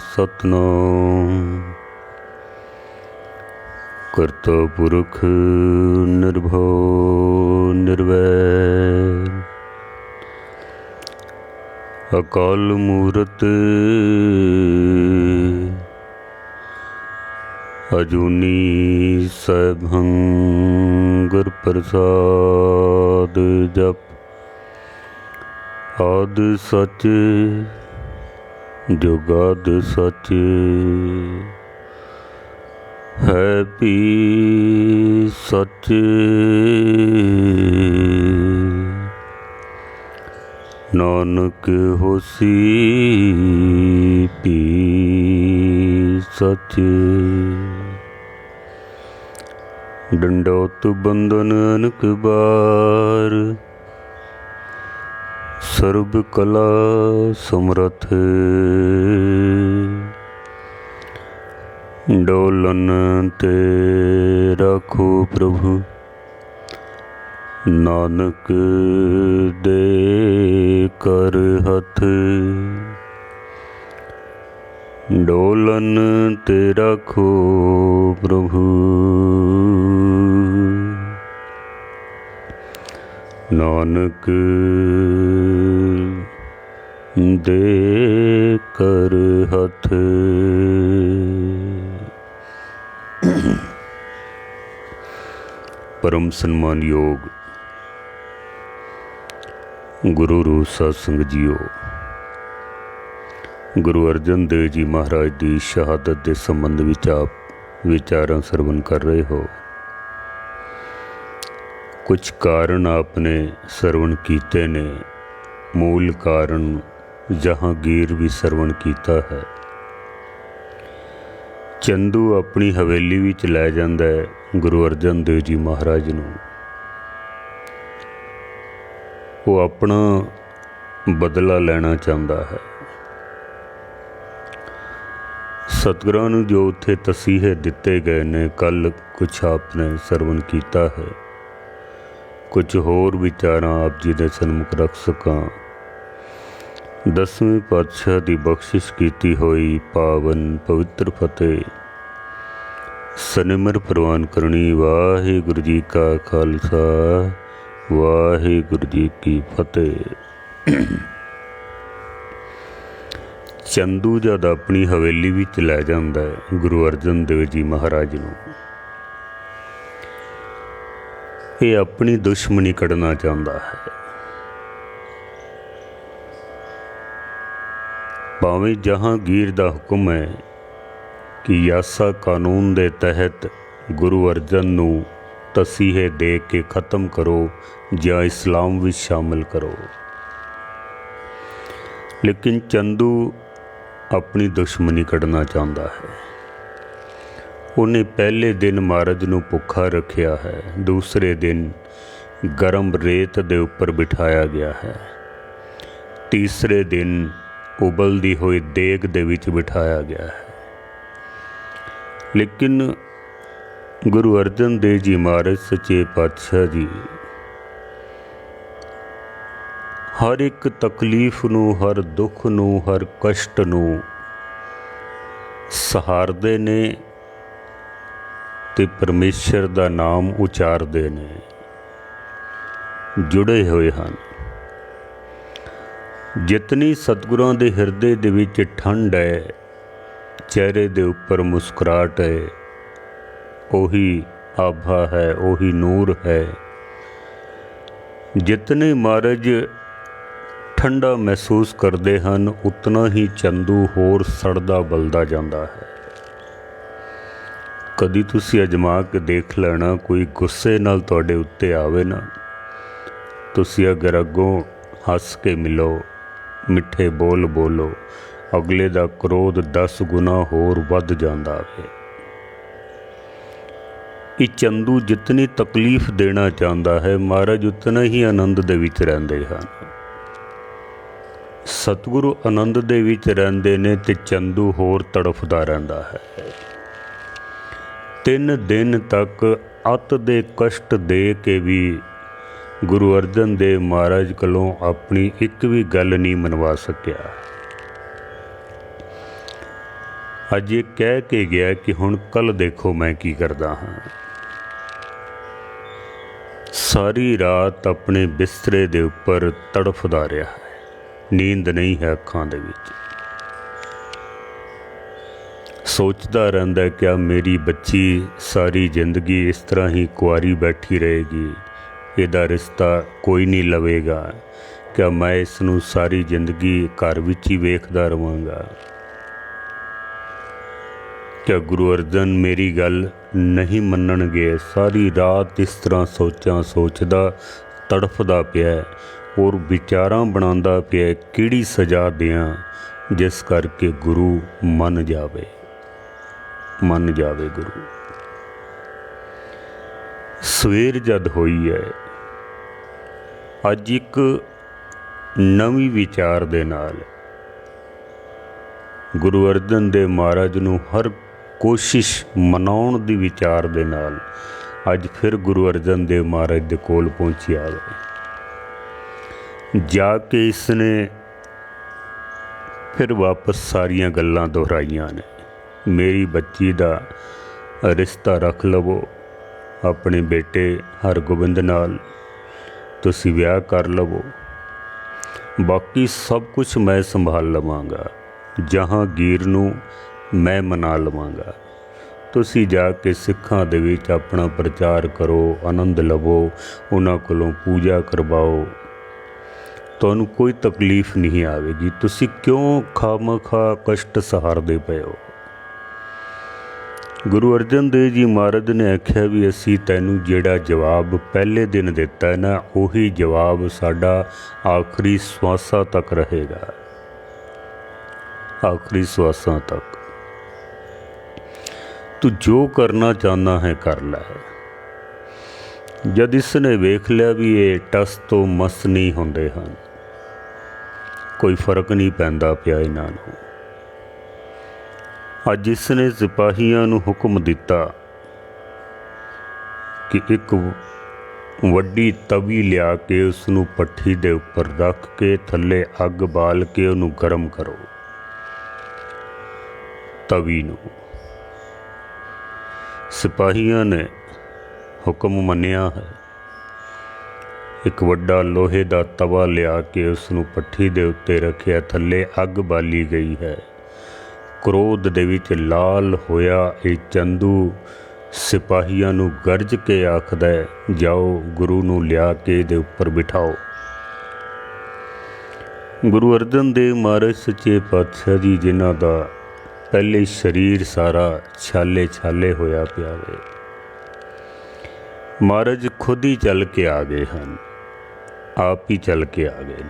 सतनाम करता पुरख निर्भव निर्वैर अकाल मूरत अजूनी सैभं गुर प्रसाद जप आद सच जुगाद सच है भी सच नानक होसी भी सच डंडौत बंधन अनक बार सर्ब कला समरथ डोलन ते राखो प्रभु नानक दे कर हथ डोलन ते राखो प्रभु नानक दे कर हथ। परम सन्मान योग गुरु रूप साध संगत जीओ, गुरु अर्जन देव जी महाराज की शहादत के संबंध विच आप विचारां सरवण कर रहे हो। कुछ कारण आपने सरवण कीते ने, मूल कारण जहांगीर भी सरवण कीता है। चंदू अपनी हवेली विच लै जांदा है गुरु अर्जन देव जी महाराज नूं। वो अपना बदला लेना चाहता है। सतगुरां नूं जो उत्थे तसीहे दिते गए ने, कल कुछ आपने सरवण कीता है, कुछ होर विचारां आप जी दे सन्मुख रख सकां। 10वें पातशाह की बख्शिश कीती होई पावन पवित्र फतेह सनिमर प्रवान करनी। वाहिगुरु जी का खालसा वाहिगुरु जी की फतेह। चंदू जद अपनी हवेली विच लै जांदा है गुरु अर्जन देव जी महाराज नूं, ये अपनी दुश्मनी कढ़ना चाहता है। भावें जहांगीर दा हुक्म है कि यासा कानून दे तहत गुरु अर्जन नूं तसीहे दे के ख़त्म करो या इस्लाम विच शामिल करो, लेकिन चंदू अपनी दुश्मनी कढ़ना चाहता है। उन्हें पहले दिन महाराज नूं भुखा रखिया है, दूसरे दिन गर्म रेत दे उपर बिठाया गया है, तीसरे दिन उबलती हुई देग दे विच बिठाया गया है। लेकिन गुरु अर्जन देव जी महाराज सच्चे पातशाह जी हर एक तकलीफ नूं, हर दुख नूं, हर कष्ट नूं सहारदे ने ते परमेश्वर दा नाम उचारदे ने, जुड़े हुए हैं। जितनी सतगुरां दे हिरदे दे विच ठंड है, चेहरे दे उपर मुस्कुराहट है, ओही आभा है, ओही नूर है। जितने महाराज ठंडा महसूस करते हैं, उतना ही चंदू होर सड़दा बलदा जाता है। कदी तुसी अजमा के देख लेना, कोई गुस्से नाल तुहाडे उत्ते आवे ना, तुसी अगर अगों हस के मिलो, मिठे बोल बोलो, अगले दा क्रोध 10 गुना होर वध जांदा है। ये चंदू जितनी तकलीफ देना चाहता है, महाराज उतना ही आनंद दे विच रहिंदे हन। सतगुरु आनंद दे विच रहिंदे ने ते चंदू होर तड़फदा रहिंदा है। 3 दिन तक अत दे कष्ट दे के भी गुरु अर्जन देव महाराज कोलों अपनी एक भी गल नहीं मनवा सकिया। अज ये कह के गया कि हुण कल देखो मैं की करदा हाँ। सारी रात अपने बिस्तरे दे उपर तड़फदा रहा है, नींद नहीं है अखां दे विच। सोचता रहिंदा क्या मेरी बच्ची सारी जिंदगी इस तरह ही कुआरी बैठी रहेगी, इहदा रिश्ता कोई नहीं लवेगा, क्या मैं इसनूं सारी जिंदगी घर विच ही वेखदा रहांगा। क्या गुरु अर्जन मेरी गल नहीं मन्नणगे। सारी रात इस तरह सोचदा तड़फदा पिया और विचारां बनांदा पिया किहड़ी सज़ा दियां जिस करके गुरु मन जावे गुरु। सवेर जद होई है अज एक नवी विचार दे नाल गुरु अर्जन देव महाराज नूं हर कोशिश मनाउण दी विचार दे नाल अज फिर गुरु अर्जन देव महाराज दे कोल पहुंची आ गए। जाके इसने फिर वापस सारियां गल्लां दोहराइयां ने। मेरी बच्ची दा रिश्ता रख लवो अपने बेटे हरगोबिंद नाल, तुसी विआह कर लवो, बाकी सब कुछ मैं संभाल लवांगा, जहांगीर नूं मैं मना लवांगा। तुसी जाके सिखां दे विच अपना प्रचार करो, आनंद लवो, उन्हां कोलों पूजा करवाओ, तुहानूं कोई तकलीफ नहीं आवेगी। तुसी क्यों खामखा कष्ट सहारदे पए हो। गुरु अर्जन देव जी महाराज ने आख्या भी असी तैनूं जिहड़ा जवाब पहले दिन दिता है ना, उही जवाब साडा आखिरी श्वासां तक रहेगा, आखिरी श्वासां तक। तू जो करना चाहना है कर लै। जद इसने वेख लिया भी ये टस तो मस नहीं होंदे हन, कोई फर्क नहीं पैंदा पिया इन्हां नूं, अज इसने सिपाहियां नूं हुक्म दिता कि एक वड्डी तवी लिया के उसनूं पट्ठी दे उपर रख के थल्ले अग बाल के उहनूं गर्म करो। तवी नूं सिपाहियां ने हुक्म मन्निया है। एक वड्डा लोहे दा तवा लिया के उसनूं पट्ठी दे उत्ते रखिया, थल्ले अग बाली गई है। क्रोध दे विच लाल होया ये चंदू सिपाहियां नूं गरज के आखदा है, जाओ गुरु नूं लिया के दे उपर बिठाओ। गुरु अर्जन देव महाराज सच्चे पातशाह जी जिन्हां दा पहले शरीर सारा छाले छाले होया पिया वे, महाराज खुद ही चल के आ गए हैं, आप ही चल के आ गए।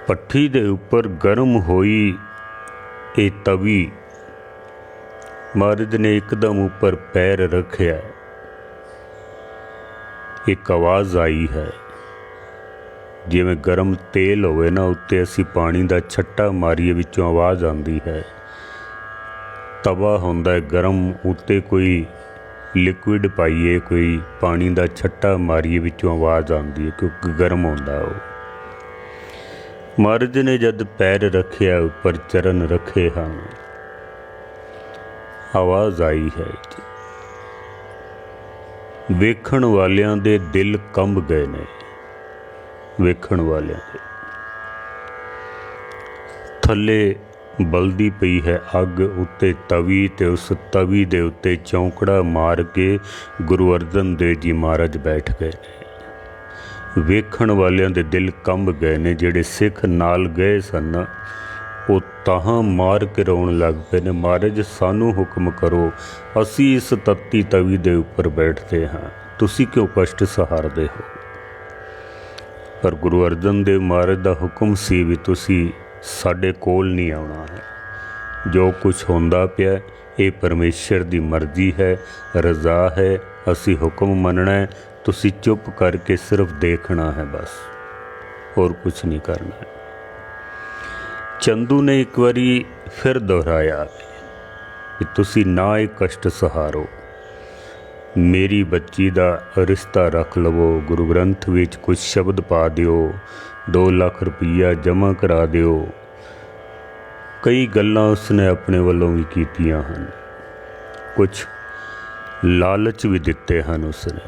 पट्ठी दे उपर गर्म होई ये तवी, महाराज ने एकदम ऊपर पैर रखिया, एक आवाज़ आई है जिवें गर्म तेल होवे ना, उत्ते असी पानी दा छट्टा मारीए विचों आवाज़ आंदी है। तवा हुंदा है गर्म, उत्ते कोई लिक्विड पाइए, कोई पानी दा छट्टा मारीए विचों आवाज़ आंदी है क्योंकि गर्म होंदा वो। महाराज ने जद पैर रखिया उपर चरण रखे हैं, आवाज़ आई है। वेखण वालियां दे दिल कंब गए ने, वेखण वालियां दे थल्ले बलदी पई है अग, उत्ते तवी ते उस तवी दे उत्ते चौंकड़ा मार के गुरु अर्जन देव जी महाराज बैठ गए। वेखण वालियां दे दिल कंब गए ने। जिहड़े सिख नाल गए सन वो ताहां मार के रोण लग पे ने, महाराज सानू हुक्म करो, असी इस तत्ती तवी दे उपर बैठते हाँ, तुसी क्यों कष्ट सहारदे हो। पर गुरु अर्जन देव महाराज दा हुक्म सी भी तुसी साडे कोल नहीं आउणा है। जो कुछ होंदा पिया ये परमेश्वर दी मर्जी है, रज़ा है, असी हुक्म मनना है, तुसी चुप करके सिर्फ देखना है बस, और कुछ नहीं करना है। चंदू ने एक बारी फिर दोहराया कि तुसी ना एक कष्ट सहारो, मेरी बच्ची दा रिश्ता रख लवो, गुरु ग्रंथ विच कुछ शब्द पा दिओ, 2 लाख रुपया जमा करा दिओ, कई गल्लां उसने अपने वालों भी कीतियां हन, कुछ लालच भी दिते हैं उसने।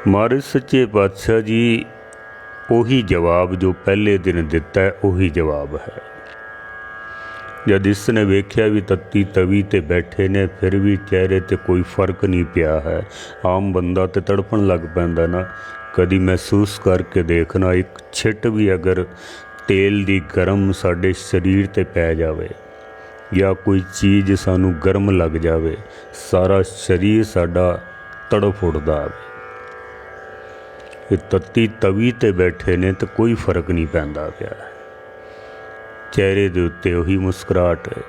महाराज सच्चे पातशाह जी उही जवाब जो पहले दिन दिता है उही जवाब है। जब इसने वेख्या भी तत्ती तवी ते बैठे ने फिर भी चेहरे ते कोई फर्क नहीं पिया है, आम बंदा तो तड़पण लग पैंदा ना। कदी महसूस करके देखना, एक छिट भी अगर तेल दी गर्म साडे शरीर ते पै जावे या कोई चीज़ सानू गर्म लग जावे, सारा शरीर साडा तड़फ उठदा आवे। ये तत्ती तवी ते बैठे ने तो कोई फर्क नहीं पैंदा पिया, चेहरे दे उत्ते उही मुस्कुराहट है।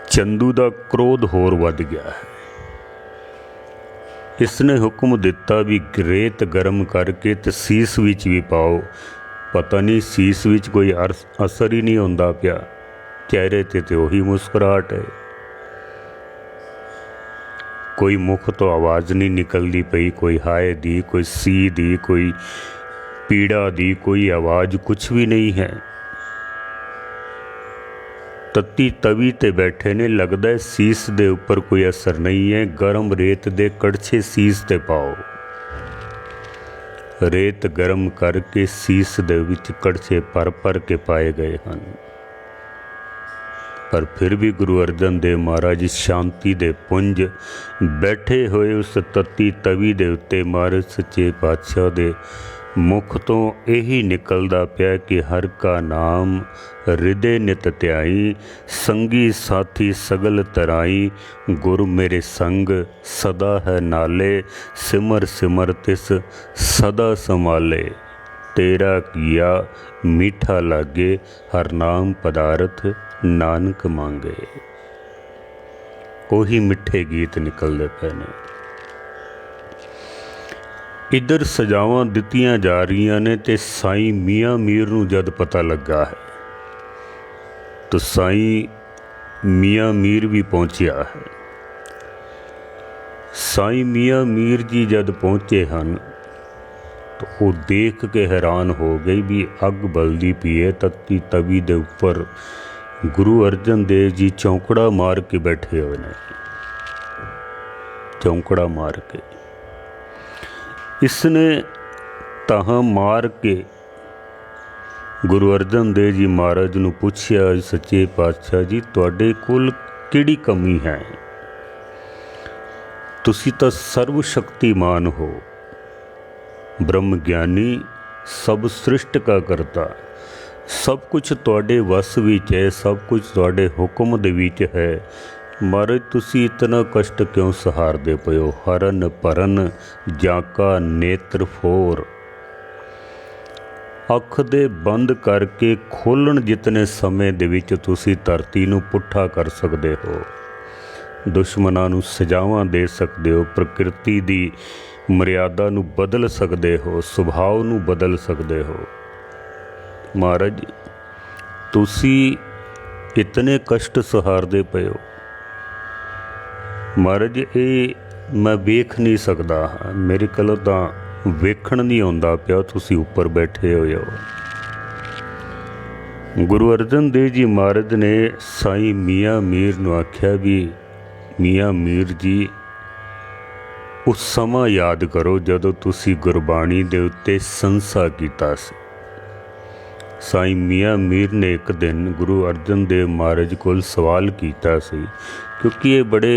चंदू दा क्रोध होर वध गया है। इसने हुक्म दिता भी रेत गर्म करके ते सीस विच भी पाओ। पता नहीं सीस विच कोई असर ही नहीं होंदा पिया, चेहरे ते उही मुस्कुराहट है। कोई मुख तो आवाज़ नहीं निकलती पई, कोई हाय दी, कोई सी दी, कोई पीड़ा दी, कोई आवाज़ कुछ भी नहीं है। तत्ती तवी ते बैठे ने, लगदा है सीस दे ऊपर कोई असर नहीं है। गर्म रेत दे कड़छे सीस ते पाओ। रेत गर्म करके सीस दे विच कड़छे पर के पाए गए हैं, पर फिर भी गुरु अर्जन देव महाराज शांति दे पुंज बैठे हुए उस तत्ती तवी दे उत्ते महाराज सच्चे पातशाह दे मुख तो यही निकलदा पिया कि हर का नाम हृदय नित त्याई, संगी साथी सगल तराई, गुरु मेरे संग सदा है नाले, सिमर सिमर तिस सदा संभाले, तेरा किया मीठा लागे, हर नाम पदार्थ नानक मांगे। ਉਹੀ मिठे गीत निकलते पे ने। इधर सजावां दित्तियां जा रही ने ते साईं मियाँ मीर नूं जद पता लगा है तो साईं मियाँ मीर भी पहुँचा है। साईं मियाँ मीर जी जद पहुँचे हैं तो वो देख के हैरान हो गई भी अग बलदी पी है तत्ती तवी दे उपर गुरु अर्जन देव जी चौंकड़ा मार के बैठे हुए ने, चौंकड़ा मार के। इसने ताहा मार के गुरु अर्जन देव जी महाराज नूं पुछया, सच्चे पातशाह जी तुहाडे कोल किहड़ी कमी है? तुसी तां सर्व शक्तिमान हो, ब्रह्म ज्ञानी, सब सृष्ट का करता, सब कुछ तुहाडे वस विच है, सब कुछ तुहाडे हुक्म दे विच है। महाराज तुसी इतना कष्ट क्यों सहारदे पए हो? हरन परन जाका नेत्र फोर, अख दे बंद करके खोलण जितने समय दे विच तुसी धरती नूं पुट्ठा कर सकदे हो, दुश्मनां नूं सजावां दे सकदे हो, प्रकृति दी मर्यादा नूं बदल सकदे हो, सुभाव नूं बदल सकदे हो। महाराज तुसी इतने कष्ट सहारदे पए हो, महाराज ये मैं वेख नहीं सकदा, मेरे कोलों तां वेखण नहीं आउंदा पिया, तुसी उपर बैठे होए हो। गुरु अर्जन देव जी महाराज ने साईं मियाँ मीर नूं आख्या भी मियाँ मीर जी उस समा याद करो जदों तुसी गुरबाणी दे उत्ते संसा कीता सी। साईं मियाँ मीर ने एक दिन गुरु अर्जन देव महाराज कोल सवाल किया सी, क्योंकि ये बड़े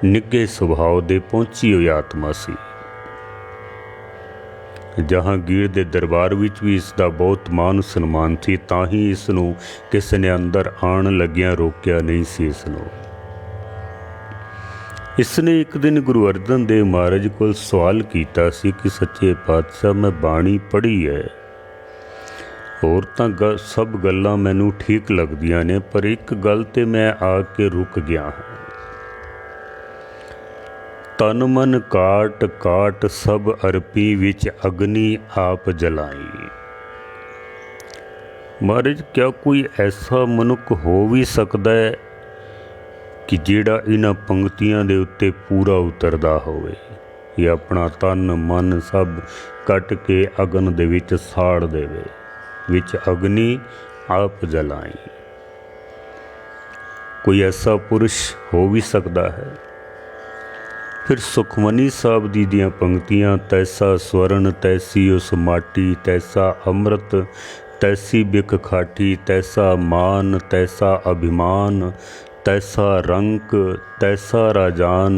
निगे सुभाव दे पहुंची हुई आत्मा सी। जहांगीर दे दरबार विच भी इसका बहुत मान सन्मान थी, तां ही इसनूं किसी ने अंदर आण लग्या रोकिया नहीं सी। इसने एक दिन गुरु अर्जन देव महाराज कोल सवाल किया सी कि सच्चे पातशाह मैं बाणी पढ़ी है, होर तां सब गल्लां मैनूं ठीक लगदियां ने, पर एक गल ते मैं आके रुक गया हाँ। तन मन काट काट सब अरपी विच अग्नि आप जलाई। महाराज क्या कोई ऐसा मनुख हो भी सकता है कि जिहड़ा इन्हां पंक्तियां दे उत्ते पूरा उतरदा होवे? कि अपना तन मन सब कट के अगन दे विच साड़ देवे, विच अग्नि आप जलाई। कोई ऐसा पुरुष हो भी सकता है। फिर सुखमनी साहब जी दियां पंक्तियां, तैसा स्वर्ण तैसी उस माटी, तैसा अमृत तैसी बिक खाटी, तैसा मान तैसा अभिमान, तैसा रंक तैसा राजान,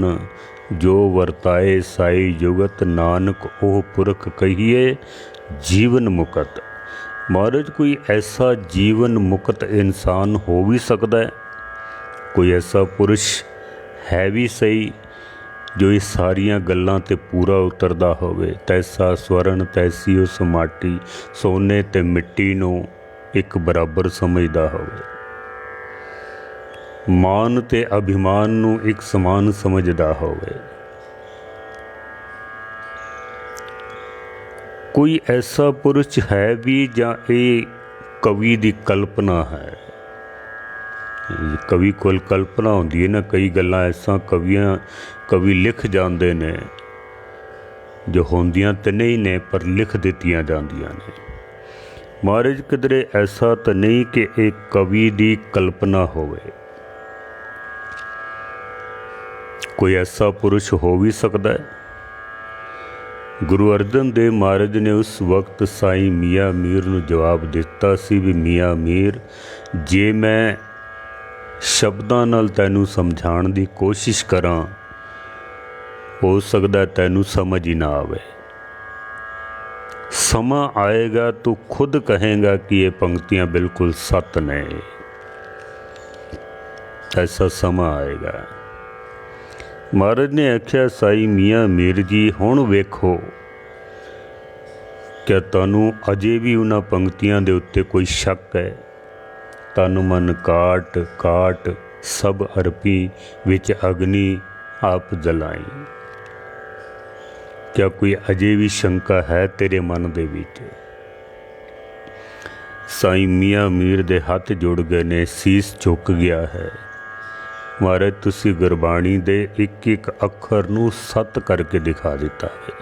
जो वरताए साई जुगत, नानक ओह पुरख कहिए जीवन मुकत। महाराज कोई ऐसा जीवन मुकत इंसान हो भी सकता है, कोई ऐसा पुरुष है भी सही जो इस सारियां गल्लां ते पूरा उतरदा होवे। तैसा स्वर्ण तैसी उस माटी, सोने ते मिट्टी नूं एक बराबर समझदा होवे, मान ते अभिमान नूं एक समान समझदा होवे। कोई ऐसा पुरुष है भी जां ये कवि दी कल्पना है? कवि कोल कल्पना होंदी है ना, कई गल्लां ऐसा कवि लिख जाते ने जो होंदियां तो नहीं ने पर लिख दित्तियां जांदियां ने। महाराज किधरे ऐसा तो नहीं कि एक कवि दी कल्पना होवे, कोई ऐसा पुरुष हो भी सकता है। गुरु अर्जन देव महाराज ने उस वक्त साईं मियाँ मीर नूं जवाब दिता सी भी मियाँ मीर, जे मैं शब्दां नाल तैनूं समझाण दी कोशिश करां, हो सकदा तैनूं समझ ही ना आवे। समा आएगा तो खुद कहेगा कि ये पंक्तियां बिल्कुल सत ने, ऐसा समा आएगा। महाराज ने आख्या, साई मियाँ मीर जी हुण वेखो, क्या तुहानूं अजे भी उन्हां पंक्तियां दे उत्ते कोई शक है? तन मन काट काट सब अर्पी, विच अग्नि आप जलाई। क्या कोई अजे भी शंका है तेरे मन दे विच? साईं मियाँ मीर दे हथ जुड़ गए ने, सीस झुक गया है। महाराज तुसी गुरबाणी दे एक एक अखर नूं सत करके दिखा दिता है,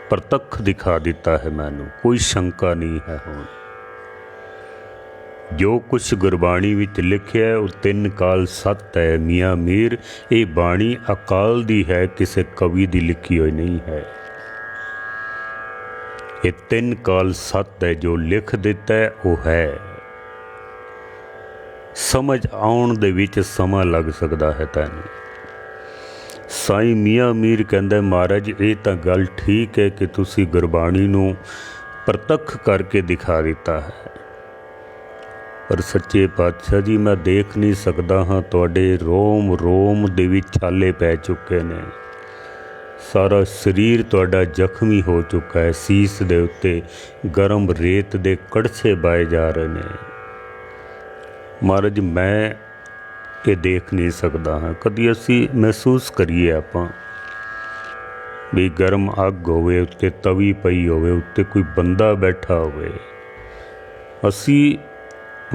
प्रतख दिखा दिता है मैनू, कोई शंका नहीं है। हुण जो कुछ गुरबाणी विच लिखिया है वो तीन काल सत है। मियाँ मीर ये बाणी अकाल दी है, किसी कवि दी लिखी हुई नहीं है। ये तीन काल सत है, जो लिख दिता है वो है। समझ आउण दे विच समा लग सकता है तैनूं। साईं मियाँ मीर कहंदा, महाराज ये तो गल ठीक है कि तुसी गुरबाणी नूं प्रतख करके दिखा दिता है, पर सच्चे पातशाह जी मैं देख नहीं सकता हाँ, तुहाडे रोम रोम दे विच छाले पै चुके ने, सारा शरीर तुहाडा जख्मी हो चुका है, सीस दे उत्ते गर्म रेत दे कड़छे बाए जा रहे ने। महाराज मैं ये देख नहीं सकता हाँ। कदी असी महसूस करिए आपां भी गर्म अग होवे, उत्ते तवी पई होवे, उत्ते कोई बंदा बैठा होवे, असी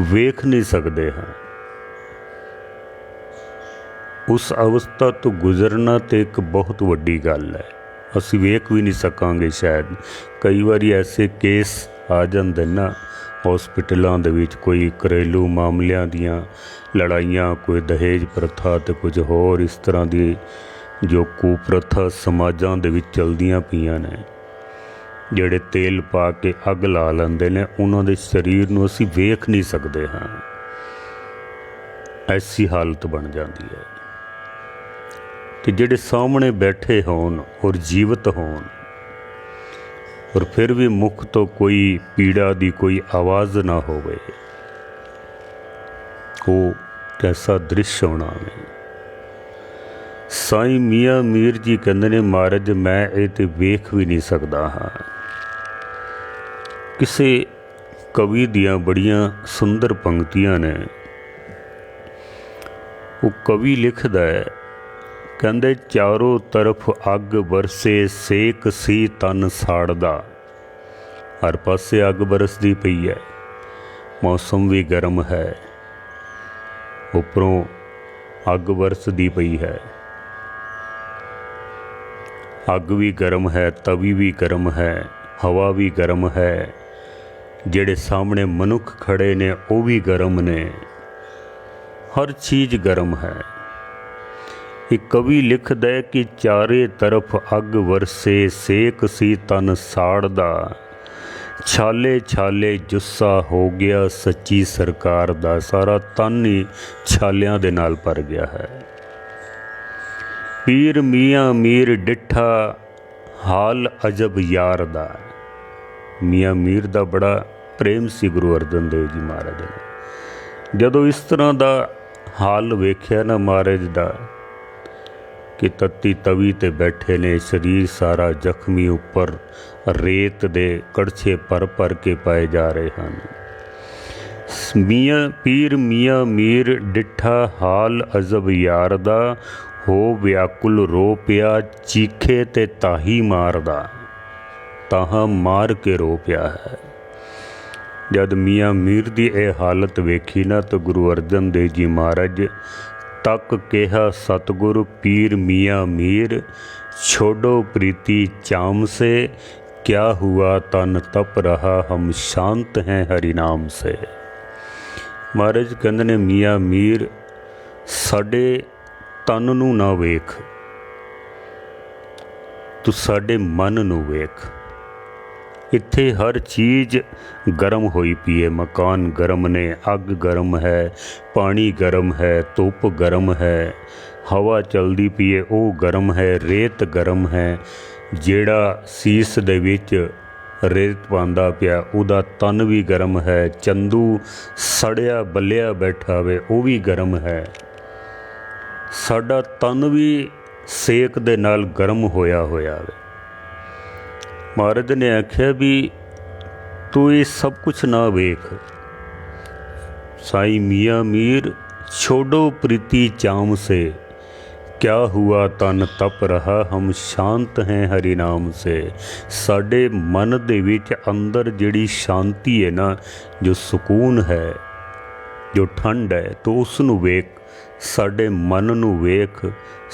वेख नहीं सकते हाँ। उस अवस्था तो गुजरना तो एक बहुत वड्डी गल है, असी वेख भी नहीं सकांगे शायद। कई बारी ऐसे केस आ जाते ना हॉस्पिटलों दे विच, कोई घरेलू मामलों दियां लड़ाइयां, कोई दहेज प्रथा ते कुछ होर इस तरह की जो कुप्रथा समाजां दे विच चलदियां पईयां ने, ਜਿਹੜੇ तेल पा के अग ला लेंदे ने, उन्हां दे शरीर नूं असीं वेख नहीं सकते हाँ। ऐसी हालत बन जाती है कि ਜਿਹੜੇ सामने बैठे होण और जीवित होण, और फिर भी मुख तो कोई पीड़ा दी कोई आवाज़ ना होवे, वो कैसा दृश्य होना है। साईं मियाँ मीर जी कहते ने, महाराज मैं ये तो वेख भी नहीं सकता हाँ। किसी कवि दियां बड़ियां सुंदर पंक्तियां ने, वो कवि लिखदा है, कहंदे चारों तरफ अग बरसे सेक सी तन साड़दा। हर पासे अग बरसदी पई है, मौसम भी गर्म है, उपरों अग बरसदी पई है। अग भी गर्म है, तवी भी गर्म है, हवा भी गर्म है, ਜਿਹੜੇ ਸਾਹਮਣੇ ਮਨੁੱਖ ਖੜੇ ਨੇ ਉਹ ਵੀ ਗਰਮ ਨੇ, ਹਰ ਚੀਜ਼ ਗਰਮ ਹੈ। एक कवि लिखदा है कि चारे तरफ अग वरसे, सेक सी तन साड़दा, छाले छाले जुस्सा हो गया सच्ची सरकार दा। सारा तन ही छालियां दे नाल भर गया है। पीर मियाँ मीर डिठा हाल अजब यार दा। मियाँ मीर दा बड़ा प्रेम सी गुरु अर्जन देव जी महाराज ने। जदों इस तरह दा हाल वेख्या ना महाराज दा कि तत्ती तवी ते बैठे ने, शरीर सारा जख्मी, उपर रेत दे कड़छे भर के पाए जा रहे हैं। मियाँ पीर मियाँ मीर डिठा हाल अजब यार दा, हो व्याकुल रो पिया चीखे ते ताही मारदा। ताहा मार के रो पिया है। जद मियाँ मीर दी ए हालत वेखी ना तो गुरु अर्जन देव जी महाराज तक कहा सतगुरु पीर मियाँ मीर, छोड़ो प्रीति चाम से, क्या हुआ तन तप रहा हम शांत हैं हरि नाम से। महाराज कहंदे ने मियाँ मीर साडे तन नूं ना वेख, तू साडे मन नूं वेख। इत्थे हर चीज़ गर्म होई पई है। मकान गर्म ने, अग गर्म है, पानी गर्म है, धुप गर्म है, हवा चलदी पई है वो गर्म है, रेत गर्म है। जेड़ा सीस दे विच रेत पांदा पिया उहदा तन भी गर्म है। चंदू सड़िया बलिया बैठा वे वो भी गर्म है। साडा तन भी सेक दे नाल गर्म होया होया वे। महाराज ने आख्या भी तू ये सब कुछ ना वेख। साईं मियाँ मीर छोड़ो प्रीति चाम से, क्या हुआ तन तप रहा हम शांत हैं हरि नाम से। साडे मन दे विच अंदर जिहड़ी शांति है ना, जो सुकून है, जो ठंड है, तो उस नूं वेख। साडे मन नूं वेख,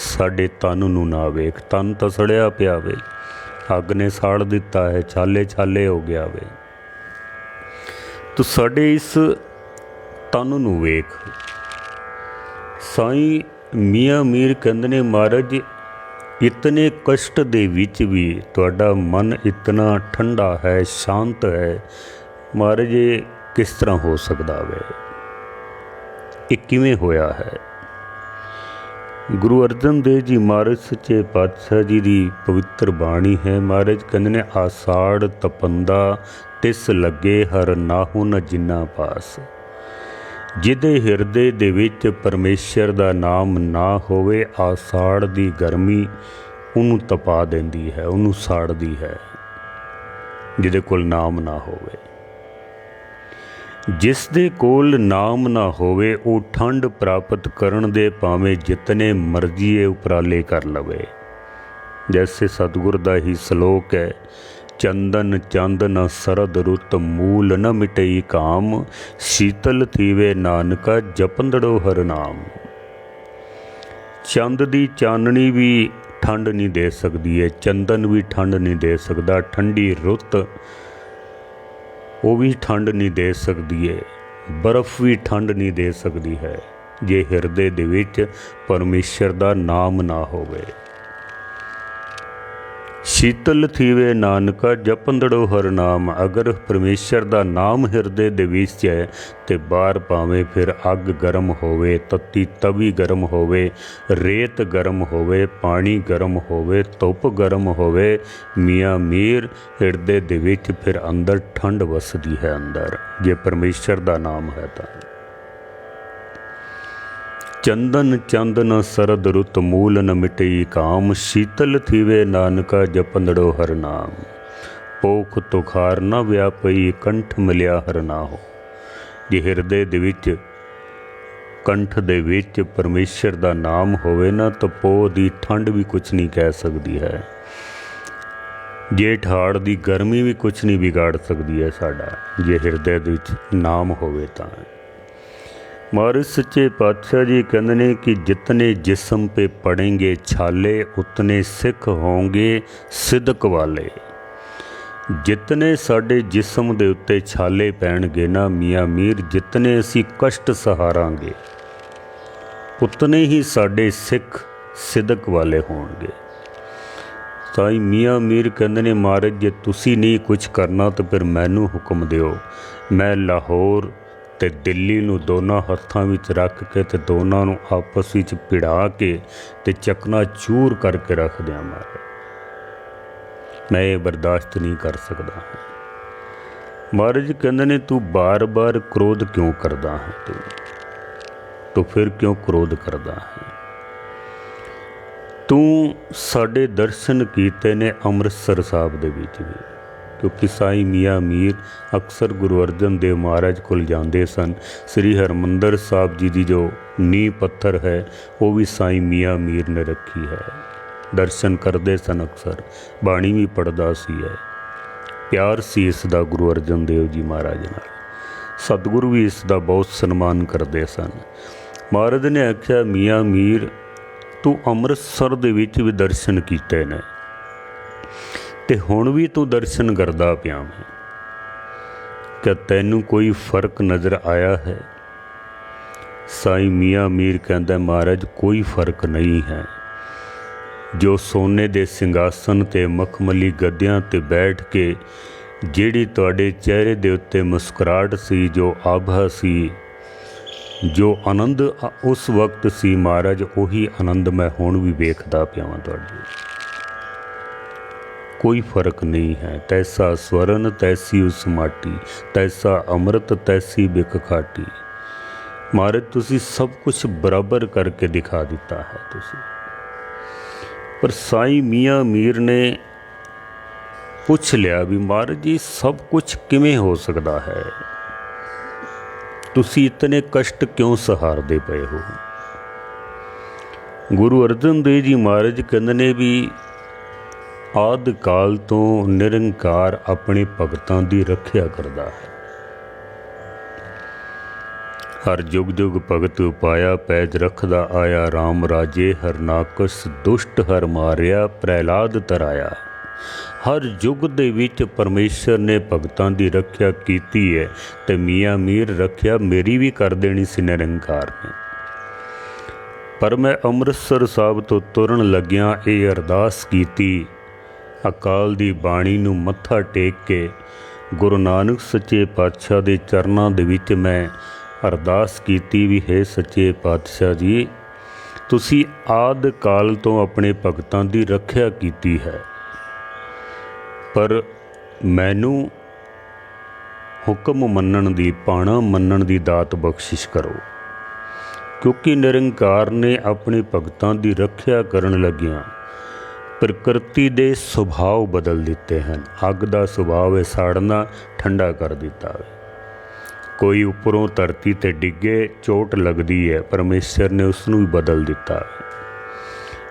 साडे तन नूं ना वेख। तन तां सड़िया पिया वे, अग ने साड़ दिता है, छाले छाले हो गया वे। तो साडे इस तन नूं वेख। साईं मियाँ मीर कहंदे ने महाराज इतने कष्ट दे विच भी तुहाडा मन इतना ठंडा है, शांत है। महाराज ये किस तरह हो सकदा वे, ये किवें होया है। गुरु अर्जन देव जी महाराज सच्चे पातशाह जी की पवित्र बाणी है। महाराज कहते ने आसाड़ तपंदा तिस लगे हर नाहु न जिन्ना पास। जिदे हिरदे दे विच परमेश्वर दा नाम ना होवे, आसाड़ दी गर्मी उन्हों तपा देंदी है, उन्हों साड़दी है। जिदे कोल नाम ना होवे, जिस दे कोल नाम ना होवे वो ठंड प्राप्त करन दे भावें जितने मर्जी उपराले कर लवे। जैसे सतगुर दा ही श्लोक है, चंदन चंद न सरद रुत मूल न मिटई काम, शीतल थीवे नानका जपंदड़ो हर नाम। चंद दी चाननी भी ठंड नहीं दे सकती है, चंदन भी ठंड नहीं दे सकता, ठंडी रुत वो भी ठंड नहीं दे सकती है, बर्फ भी ठंड नहीं दे सकती है जे हिरदे दे विच परमेश्वर दा नाम ना होवे। शीतल थीवे नानका जपंदड़ो हर नाम। अगर परमेश्वर दा नाम हिरदे दे विच है ते बाहर भावें फिर अग गर्म होवे, तत्ती तवी गर्म होवे, रेत गर्म होवे, पानी गर्म होवे, धुप गर्म होवे, मियाँ मीर हिरदे दे विच फिर अंदर ठंड वसदी है। अंदर जे परमेश्वर दा नाम है तां चंदन चंदन सरद रुत मूल न मिटई काम, शीतल थीवे नानका जपंदड़ो हर नाम। पोख तुखार न व्यापई कंठ मिलिया हर ना हो। जे हिरदे दे विच कंठ दे विच परमेश्वर दा नाम होवे ना तो पो दी ठंड भी कुछ नहीं कह सकती है। जे ठाड़ दी गर्मी भी कुछ नहीं बिगाड़ सकती है साडा, जे हिरदे दे विच नाम होवे तां। महाराज सच्चे पातशाह जी कहते ने कि जितने जिस्म पे पड़ेंगे छाले उतने सिख होंगे सिदक वाले। जितने साडे जिस्म दे उत्ते छाले पैणगे ना मियाँ मीर, जितने असी कष्ट सहारांगे उतने ही साडे सिख सिदक वाले होणगे। साईं मियाँ मीर कहते ने महाराज जे तुसी नहीं कुछ करना तो फिर मैनू हुक्म दिओ, मैं लाहौर ते दिल्ली नूं दोनों हत्थां विच रख के ते दोनों नूं आपस विच भिड़ा के ते चकना चूर करके रख दियां। महाराज मैं ये बर्दाश्त नहीं कर सकदा। महाराज कहंदे ने तू बार बार क्रोध क्यों करदा है, तू फिर क्यों क्रोध करदा है? तू साडे दर्शन कीते ने अमृतसर साहब दे विच भी, क्योंकि साईं मियाँ मीर अक्सर गुरु अर्जन देव महाराज कोल जाते सन। श्री हरमंदर साहब जी की जो नींह पत्थर है वो भी साईं मियाँ मीर ने रखी है। दर्शन करते सन, अक्सर बाणी भी पढ़दा सी है। प्यार सी इसका गुरु अर्जन देव जी महाराज नाल। सतगुरु भी इसका बहुत सन्मान करते सन। महाराज ने आख्या मियाँ मीर तू अमृतसर दे विच भी दर्शन कीते ने ते हुण भी तू दर्शन करदा पिया है, क्या तैनू कोई फर्क नज़र आया है? साईं मियाँ मीर कहता महाराज कोई फर्क नहीं है। जो सोने दे सिंघासन ते मखमली गद्दियां ते बैठ के जिहड़ी तुहाडे चेहरे दे उत्ते मुस्कुराहट सी, जो आभा सी, जो आनंद उस वक्त सी महाराज, उही आनंद मैं हुण भी वेखदा पिया वां तुहाडे। कोई फर्क नहीं है। तैसा स्वਰਨ तैसी उस माटी, तैसा अमृत तैसी बिक खाटी। महाराज तुसी सब कुछ बराबर करके दिखा दिता है तुसी। पर साईं मियाँ मीर ने पूछ लिया भी महाराज जी सब कुछ किवें हो सकता है, तुसी इतने कष्ट क्यों सहारदे पे हो? गुरु अर्जन देव जी महाराज कहंदे ने भी आदि काल तो निरंकार अपने भगतां की रखिया करता है। हर जुग जुग भगत उपाया पैज रखदा आया, राम राजे हरनाकस दुष्ट हर मारिया प्रहलाद तराया। हर युग दे विच परमेश्वर ने भगतां की रखिया कीती है ते मियाँ मीर रखिया मेरी भी कर देनी सी निरंकार ने। पर मैं अमृतसर साहब तो तुरन लग्या ये अरदास कीती, अकाल दी बाणी नूं मत्था टेक के गुरु नानक सच्चे पातशाह दे चरनां दे विच मैं अरदास कीती भी है सच्चे पातशाह जी तुसी आदि काल तो अपने भगतां दी रखिया कीती है, पर मैनू हुक्म मन्नण दी पाणा मन्नण दी दात बख्शिश करो, क्योंकि निरंकार ने अपने भगतां दी रखिया करन लगिया प्रकृति दे सुभाव बदल दिते हैं। अग दा सुभाव है साड़ना, ठंडा कर दिता है। कोई उपरों धरती ते डिगे चोट लगती है, परमेश्वर ने उसनू भी बदल दिता है।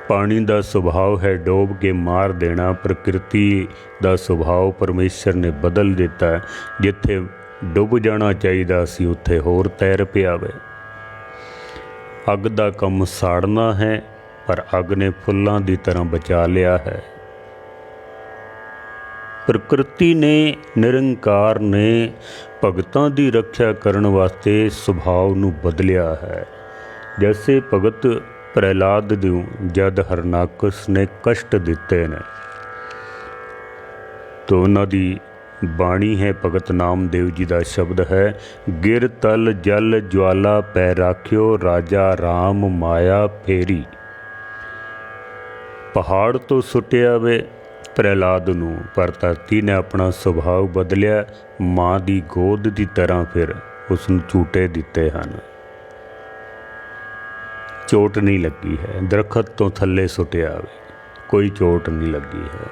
पानी दा सुभाव है डोब के मार देना, प्रकृति दा सुभाव परमेश्वर ने बदल दिता है। जिथे डुब जाना चाहिए सी उत्थे होर तैर पिया वे। अग दा कम साड़ना है, पर अग ने फुल्लां दी तरह बचा लिया है। प्रकृति ने निरंकार ने भगतां दी रक्षा करन वास्ते सुभाव नूं बदलिया है। जैसे भगत प्रहलाद नूं जद हरनाकस ने कष्ट दिते ने तो उन्हां दी बाणी है भगत नामदेव जी का शब्द है, गिर तल जल ज्वाला पै राख्यो राजा राम माया फेरी। पहाड़ तो सुटिया वे प्रहलाद नूं, पर धरती ने अपना सुभाव बदलिया, माँ की गोद की तरह फिर उसनूं झूटे दिते हैं। चोट नहीं लगी है, दरखत तो थले सुटिया वे, कोई चोट नहीं लगी है।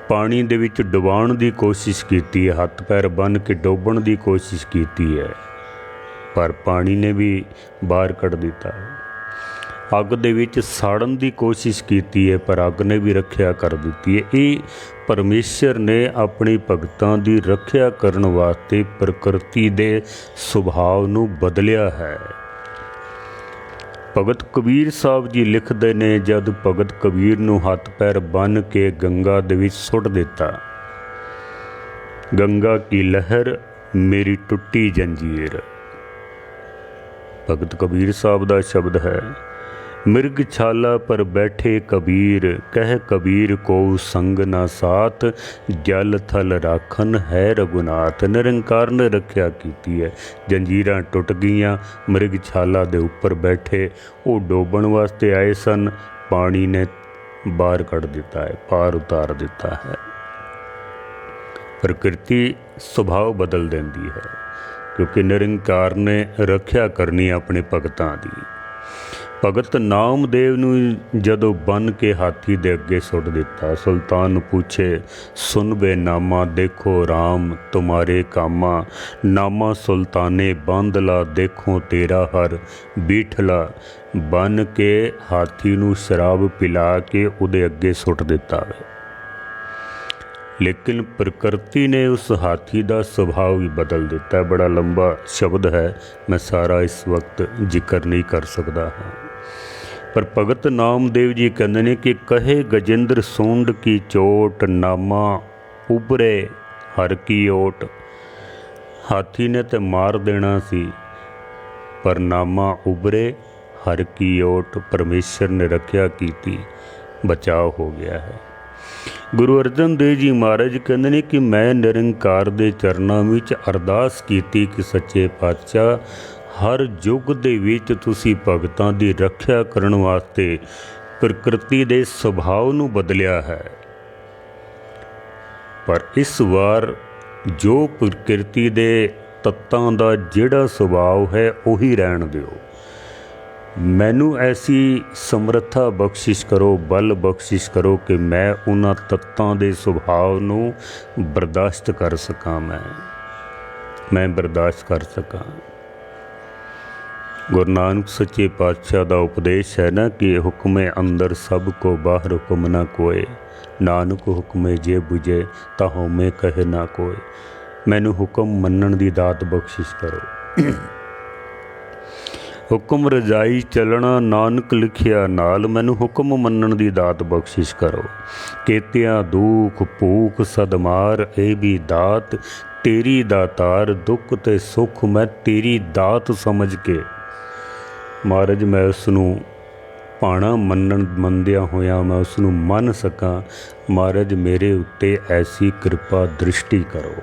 पानी दे विच डुबाउण दी कोशिश की है, हथ पैर बन के डोबण दी कोशिश की है, पर पानी ने भी बाहर कढ़ दिता। ਅੱਗ ਦੇ ਵਿੱਚ ਸਾੜਨ ਦੀ ਕੋਸ਼ਿਸ਼ ਕੀਤੀ ਹੈ, ਪਰ ਅੱਗ ਨੇ ਵੀ ਰੱਖਿਆ ਕਰ ਦਿੱਤੀ ਹੈ। ਇਹ ਪਰਮੇਸ਼ਰ ਨੇ ਆਪਣੀ ਭਗਤਾਂ ਦੀ ਰੱਖਿਆ ਕਰਨ ਵਾਸਤੇ ਪ੍ਰਕਿਰਤੀ ਦੇ ਸੁਭਾਅ ਨੂੰ ਬਦਲਿਆ ਹੈ। ਭਗਤ ਕਬੀਰ ਸਾਹਿਬ ਜੀ ਲਿਖਦੇ ਨੇ, ਜਦ ਭਗਤ ਕਬੀਰ ਨੂੰ ਹੱਥ ਪੈਰ ਬੰਨ੍ਹ ਕੇ ਗੰਗਾ ਦੇ ਵਿੱਚ ਸੁੱਟ ਦਿੱਤਾ, ਗੰਗਾ ਕੀ ਲਹਿਰ ਮੇਰੀ ਟੁੱਟੀ ਜੰਜੀਰ। ਭਗਤ ਕਬੀਰ ਸਾਹਿਬ ਦਾ ਸ਼ਬਦ ਹੈ, ਮਿਰਗ ਛਾਲਾ ਪਰ ਬੈਠੇ ਕਬੀਰ, ਕਹਿ ਕਬੀਰ ਕੋ ਸੰਗ ਨਾ ਸਾਥ, ਜਲ ਥਲ ਰਾਖਨ ਹੈ ਰਘੁਨਾਥ। ਨਿਰੰਕਾਰ ਨੇ ਰੱਖਿਆ ਕੀਤੀ ਹੈ, ਜੰਜੀਰਾਂ ਟੁੱਟ ਗਈਆਂ, ਮਿਰਗ ਛਾਲਾ ਦੇ ਉੱਪਰ ਬੈਠੇ, ਉਹ ਡੋਬਣ ਵਾਸਤੇ ਆਏ ਸਨ, ਪਾਣੀ ਨੇ ਬਾਹਰ ਕੱਢ ਦਿੱਤਾ ਹੈ, ਪਾਰ ਉਤਾਰ ਦਿੱਤਾ ਹੈ। ਪ੍ਰਕਿਰਤੀ ਸੁਭਾਅ ਬਦਲ ਦਿੰਦੀ ਹੈ, ਕਿਉਂਕਿ ਨਿਰੰਕਾਰ ਨੇ ਰੱਖਿਆ ਕਰਨੀ ਆਪਣੇ ਭਗਤਾਂ ਦੀ। ਭਗਤ ਨਾਮਦੇਵ ਨੂੰ ਜਦੋਂ ਬੰਨ੍ਹ ਕੇ ਹਾਥੀ ਦੇ ਅੱਗੇ ਸੁੱਟ ਦਿੱਤਾ, ਸੁਲਤਾਨ ਪੁੱਛੇ ਸੁਨ ਬੇ ਨਾਮਾ, ਦੇਖੋ ਰਾਮ ਤੁਮਾਰੇ ਕਾਮਾ, ਨਾਮਾ ਸੁਲਤਾਨੇ ਬਾਂਦਲਾ, ਦੇਖੋ ਤੇਰਾ ਹਰ ਬੀਠਲਾ। ਬੰਨ੍ਹ ਕੇ ਹਾਥੀ ਨੂੰ ਸ਼ਰਾਬ ਪਿਲਾ ਕੇ ਉਹਦੇ ਅੱਗੇ ਸੁੱਟ ਦਿੱਤਾ ਵੇ, ਲੇਕਿਨ ਪ੍ਰਕਿਰਤੀ ਨੇ ਉਸ ਹਾਥੀ ਦਾ ਸੁਭਾਅ ਵੀ ਬਦਲ ਦਿੱਤਾ। ਬੜਾ ਲੰਬਾ ਸ਼ਬਦ ਹੈ, ਮੈਂ ਸਾਰਾ ਇਸ ਵਕਤ ਜ਼ਿਕਰ ਨਹੀਂ ਕਰ ਸਕਦਾ ਹਾਂ, ਪਰ ਭਗਤ ਨਾਮਦੇਵ ਜੀ ਕਹਿੰਦੇ ਨੇ ਕਿ ਕਹੇ ਗਜਿੰਦਰ ਸੂੰਡ ਕੀ ਚੋਟ, ਨਾਮਾ ਉਭਰੇ ਹਰ ਕੀ ਓਟ। ਹਾਥੀ ਨੇ ਤੇ ਮਾਰ ਦੇਣਾ ਸੀ, ਪਰ ਨਾਮਾ ਉਭਰੇ ਹਰ ਕੀ ਓਟ, ਪਰਮੇਸ਼ਰ ਨੇ ਰੱਖਿਆ ਕੀਤੀ, ਬਚਾਅ ਹੋ ਗਿਆ ਹੈ। ਗੁਰੂ ਅਰਜਨ ਦੇਵ ਜੀ ਮਹਾਰਾਜ ਕਹਿੰਦੇ ਨੇ ਕਿ ਮੈਂ ਨਿਰੰਕਾਰ ਦੇ ਚਰਨਾਂ ਵਿੱਚ ਅਰਦਾਸ ਕੀਤੀ ਕਿ ਸੱਚੇ ਪਾਤਸ਼ਾਹ, ਹਰ ਯੁੱਗ ਦੇ ਵਿੱਚ ਤੁਸੀਂ ਭਗਤਾਂ ਦੀ ਰੱਖਿਆ ਕਰਨ ਵਾਸਤੇ ਪ੍ਰਕਿਰਤੀ ਦੇ ਸੁਭਾਅ ਨੂੰ ਬਦਲਿਆ ਹੈ, ਪਰ ਇਸ ਵਾਰ ਜੋ ਪ੍ਰਕਿਰਤੀ ਦੇ ਤੱਤਾਂ ਦਾ ਜਿਹੜਾ ਸੁਭਾਅ ਹੈ ਉਹੀ ਰਹਿਣ ਦਿਓ। ਮੈਨੂੰ ਐਸੀ ਸਮਰੱਥਾ ਬਖਸ਼ਿਸ਼ ਕਰੋ, ਬਲ ਬਖਸ਼ਿਸ਼ ਕਰੋ ਕਿ ਮੈਂ ਉਹਨਾਂ ਤੱਤਾਂ ਦੇ ਸੁਭਾਅ ਨੂੰ ਬਰਦਾਸ਼ਤ ਕਰ ਸਕਾਂ, ਮੈਂ ਬਰਦਾਸ਼ਤ ਕਰ ਸਕਾਂ। ਗੁਰੂ ਨਾਨਕ ਸੱਚੇ ਪਾਤਸ਼ਾਹ ਦਾ ਉਪਦੇਸ਼ ਹੈ ਨਾ ਕਿ ਹੁਕਮੇ ਅੰਦਰ ਸਭ ਕੋ ਬਾਹਰ ਹੁਕਮ ਨਾ ਕੋਏ, ਨਾਨਕ ਹੁਕਮੇ ਜੇ ਬੁਝੇ ਤਾਂ ਹਉਮੈ ਕਹੇ ਨਾ ਕੋਏ। ਮੈਨੂੰ ਹੁਕਮ ਮੰਨਣ ਦੀ ਦਾਤ ਬਖਸ਼ਿਸ਼ ਕਰੋ। ਹੁਕਮ ਰਜਾਈ ਚੱਲਣਾ ਨਾਨਕ ਲਿਖਿਆ ਨਾਲ, ਮੈਨੂੰ ਹੁਕਮ ਮੰਨਣ ਦੀ ਦਾਤ ਬਖਸ਼ਿਸ਼ ਕਰੋ। ਕੇਤਿਆਂ ਦੁੱਖ ਭੂਖ ਸਦਮਾਰ, ਇਹ ਵੀ ਦਾਤ ਤੇਰੀ ਦਾਤਾਰ, ਦੁੱਖ ਤੇ ਸੁੱਖ ਮੈਂ ਤੇਰੀ ਦਾਤ ਸਮਝ ਕੇ। ਮਹਾਰਾਜ ਮੈਂ ਉਸ ਨੂੰ ਭਾਣਾ ਮੰਨਦਿਆਂ ਹੋਇਆਂ ਮੈਂ ਉਸ ਨੂੰ ਮੰਨ ਸਕਾਂ। ਮਹਾਰਾਜ ਮੇਰੇ ਉੱਤੇ ਐਸੀ ਕਿਰਪਾ ਦ੍ਰਿਸ਼ਟੀ ਕਰੋ,